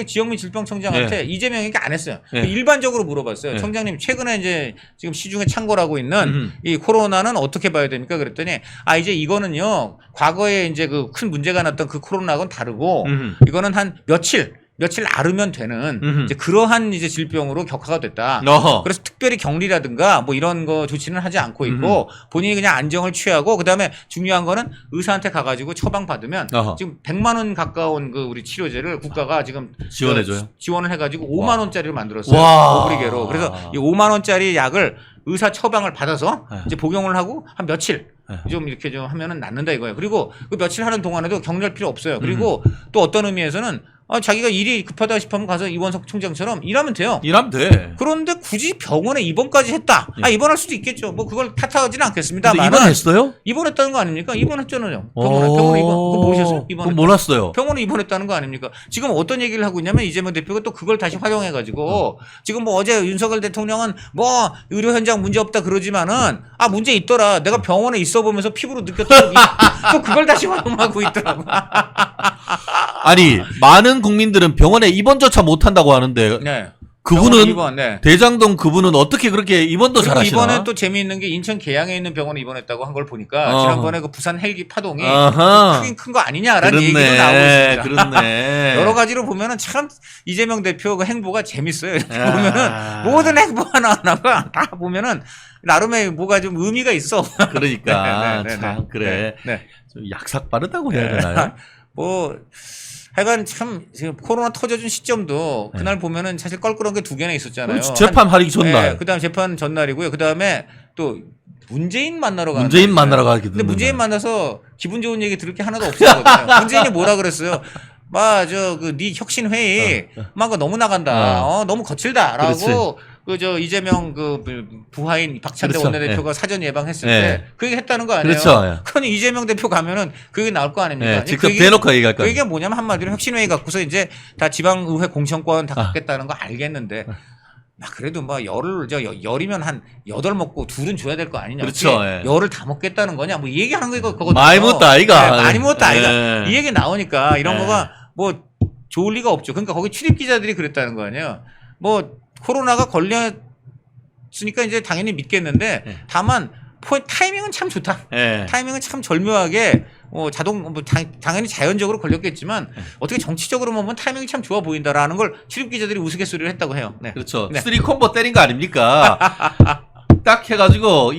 지영민 질병청장한테 이재명에게 안 했어요. 예. 일반적으로 물어봤어요. 예. 청장님 최근에 이제 지금 시중에 창궐하고 있는 이 코로나는 어떻게 봐야 됩니까? 그랬더니 이제 이거는요 과거에 이제 큰 문제가 났던 그 코로나하고는 다르고 이거는 한 며칠 앓으면 되는 이제 그러한 이제 질병으로 격화가 됐다. 그래서 특별히 격리라든가 뭐 이런 거 조치는 하지 않고 있고 본인이 그냥 안정을 취하고 그다음에 중요한 거는 의사한테 가가지고 처방 받으면 지금 100만 원 가까운 우리 치료제를 국가가 지금 지원해줘요. 지원을 해가지고 5만 원짜리로 만들었어요. 와. 오브리게로. 그래서 이 5만 원짜리 약을 의사 처방을 받아서 이제 복용을 하고 한 며칠 좀 이렇게 좀 하면은 낫는다 이거예요. 그리고 그 며칠 하는 동안에도 격리할 필요 없어요. 그리고 또 어떤 의미에서는 자기가 일이 급하다 싶으면 가서 이원석 총장처럼 일하면 돼요. 일하면 돼. 그런데 굳이 병원에 입원까지 했다. 입원할 수도 있겠죠. 뭐 그걸 탓하지는 않겠습니다. 근데 입원했어요? 입원했다는 거 아닙니까? 입원했잖아요. 병원에 입원. 그거 모르셨어요? 그건 몰랐어요. 병원에 입원했다는 거 아닙니까? 지금 어떤 얘기를 하고 있냐면 이재명 대표가 또 그걸 다시 활용해가지고 지금 뭐 어제 윤석열 대통령은 뭐 의료 현장 문제 없다 그러지만은 문제 있더라. 내가 병원에 있어 보면서 피부로 느꼈던 또 그걸 다시 활용하고 있더라고. 아니 많은 국민들은 병원에 입원조차 못한다고 하는데 네. 그분은 입원, 네. 대장동 그분은 어떻게 그렇게 입원도 그리고 잘하시나? 이번에 또 재미있는 게 인천 계양에 있는 병원에 입원했다고 한 걸 보니까 지난번에 그 부산 헬기 파동이 크긴 큰 거 아니냐라는 얘기도 나오고 있습니다. 그렇네. 여러 가지로 보면은 참 이재명 대표 그 행보가 재밌어요. 이렇게 보면은 모든 행보 하나하나가 다 보면은 나름의 뭐가 좀 의미가 있어. 그러니까 네. 참 그래. 네. 좀 약삭 빠르다고 해야 되나요? 하여간 참 지금 코로나 터져준 시점도 그날 보면은 사실 껄끄러운 게 두 개나 있었잖아요. 그렇지, 재판하기 전날. 그다음 재판 전날이고요. 그다음에 또 문재인 만나러 가는 문재인 날이잖아요. 만나러 가기도 근데 문재인 만나서 기분 좋은 얘기 들을 게 하나도 없었거든요. 문재인이 뭐라 그랬어요? 네 혁신 회의 거 너무 나간다. 너무 거칠다라고 이재명 부하인 박찬대 그렇죠. 원내대표가 사전 예방했을 네. 때 그 얘기 했다는 거 아니에요? 그렇죠. 그러니 이재명 대표 가면은 그 얘기 나올 거 아닙니까? 네, 직접 대놓고 얘기할 그 거예요. 얘기가 뭐냐면 한마디로 혁신회의 갖고서 이제 다 지방의회 공천권 다 갖겠다는 거 알겠는데 그래도 뭐 열이면 한 8 먹고 둘은 줘야 될 거 아니냐. 그렇죠, 어떻게 예. 열을 다 먹겠다는 거냐. 뭐 이 얘기하는 거 그거거든요. 많이 먹었다, 아이가. 네, 많이 먹었다 아이가. 예. 이 얘기 나오니까 이런 예. 거가 뭐 좋을 리가 없죠. 그러니까 거기 출입 기자들이 그랬다는 거 아니에요. 뭐 코로나가 걸렸으니까 이제 당연히 믿겠는데 예. 다만 타이밍은 참 좋다. 예. 타이밍은 참 절묘하게 당연히 자연적으로 걸렸겠지만 어떻게 정치적으로 보면 타이밍이 참 좋아 보인다라는 걸 출입 기자들이 우스갯소리를 했다고 해요. 네. 그렇죠. 네. 3콤보 때린 거 아닙니까? 딱 해가지고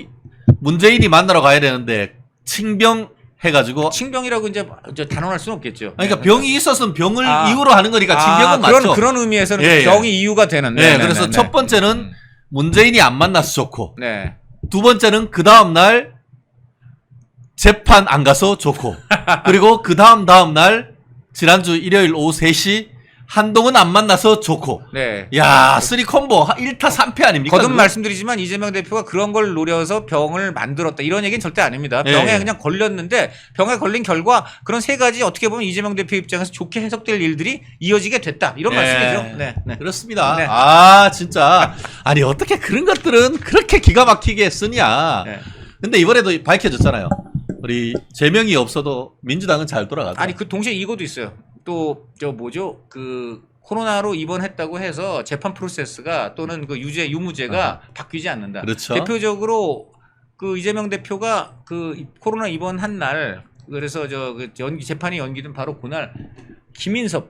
문재인이 만나러 가야 되는데 칭병 해가지고 칭병이라고 이제 단언할 수는 없겠죠. 그러니까 네. 병이 있었으면 병을 아. 이유로 하는 거니까 칭병은 맞죠. 그런 의미에서는 예, 예. 병이 이유가 되는. 네, 그래서 첫 번째는 문재인이 안 만나서 좋고 네. 두 번째는 그 다음 날 재판 안 가서 좋고 그리고 그 다음 날 지난주 일요일 오후 3시 한동훈 안 만나서 좋고 네. 야 3콤보 1타 3패 아닙니까? 거듭 그거? 말씀드리지만 이재명 대표가 그런 걸 노려서 병을 만들었다 이런 얘기는 절대 아닙니다. 예. 병에 그냥 걸렸는데 병에 걸린 결과 그런 3가지 어떻게 보면 이재명 대표 입장에서 좋게 해석될 일들이 이어지게 됐다 이런 예. 말씀이죠. 네. 네. 그렇습니다. 네. 아 진짜 아니 어떻게 그런 것들은 그렇게 기가 막히게 쓰냐. 네. 근데 이번에도 밝혀졌잖아요. 우리 재명이 없어도 민주당은 잘 돌아가죠. 아니 그 동시에 이거도 있어요. 또 그 코로나로 입원했다고 해서 재판 프로세스가 또는 그 유무죄가 바뀌지 않는다. 그렇죠. 대표적으로 그 이재명 대표가 그 코로나 입원한 날 그래서 재판이 연기된 바로 그날 김인섭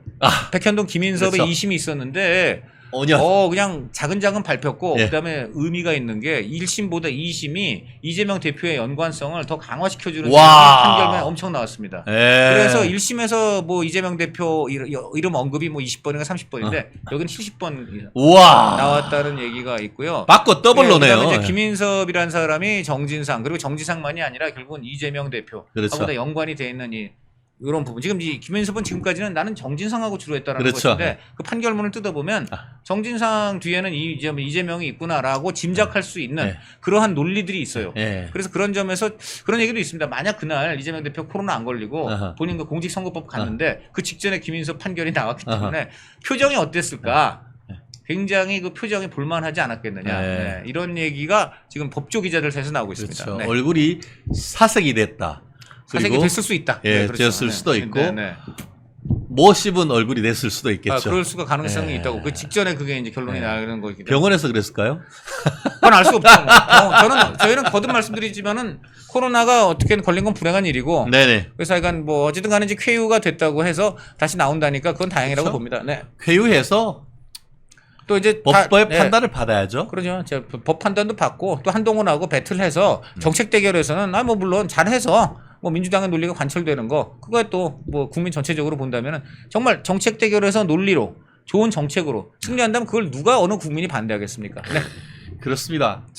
백현동 김인섭의 그렇죠. 2심이 있었는데 5년. 그냥 작은 밟혔고 예. 그다음에 의미가 있는 게 1심보다 2심이 이재명 대표의 연관성을 더 강화시켜주는 와. 판결만 엄청 나왔습니다. 예. 그래서 1심에서 뭐 이재명 대표 이름 언급이 뭐 20번인가 30번인데 여기는 70번 우와. 나왔다는 얘기가 있고요. 바꿔 더블로네요. 그다음에 이제 김인섭이라는 사람이 정진상 그리고 정진상만이 아니라 결국은 이재명 대표 그렇죠. 하고 다 연관이 돼 있는 이런 부분. 지금 이 김인섭은 지금까지는 나는 정진상하고 주로 했다라는 그렇죠. 것인데 그 판결문을 뜯어보면 정진상 뒤에는 이재명이 있구나라고 짐작할 수 있는 네. 그러한 논리들이 있어요. 예. 그래서 그런 점에서 그런 얘기도 있습니다. 만약 그날 이재명 대표 코로나 안 걸리고 아하. 본인 그 공직선거법 갔는데 그 직전에 김인섭 판결이 나왔기 때문에 표정이 어땠을까? 굉장히 그 표정이 볼만하지 않았겠느냐. 네. 네. 이런 얘기가 지금 법조 기자들 사이에서 나오고 있습니다. 그렇죠. 네. 얼굴이 사색이 됐다. 사색이 그리고 됐을 수 있다. 예, 그렇죠. 되었을 수도 있고 네. 못 씹은 얼굴이 됐을 수도 있겠죠. 그럴 수가 가능성이 예. 있다고. 그 직전에 그게 이제 결론이 예. 나는 거기 때문에. 병원에서 그랬을까요? 그건 알 수 없죠. 저희는 거듭 말씀드리지만은 코로나가 어떻게든 걸린 건 불행한 일이고. 네네. 그래서 하여간 뭐 어쨌든 간에 이제 쾌유가 됐다고 해서 다시 나온다니까 그건 다행이라고 그렇죠? 봅니다. 네. 회유해서 또 이제 법의 네. 판단을 받아야죠. 그러죠. 법 판단도 받고 또 한동훈하고 배틀해서 정책 대결에서는 뭐 물론 잘해서 뭐 민주당의 논리가 관철되는 거 그거에 또 뭐 국민 전체적으로 본다면은 정말 정책 대결에서 논리로 좋은 정책으로 승리한다면 그걸 누가 어느 국민이 반대하겠습니까? 네. 그렇습니다.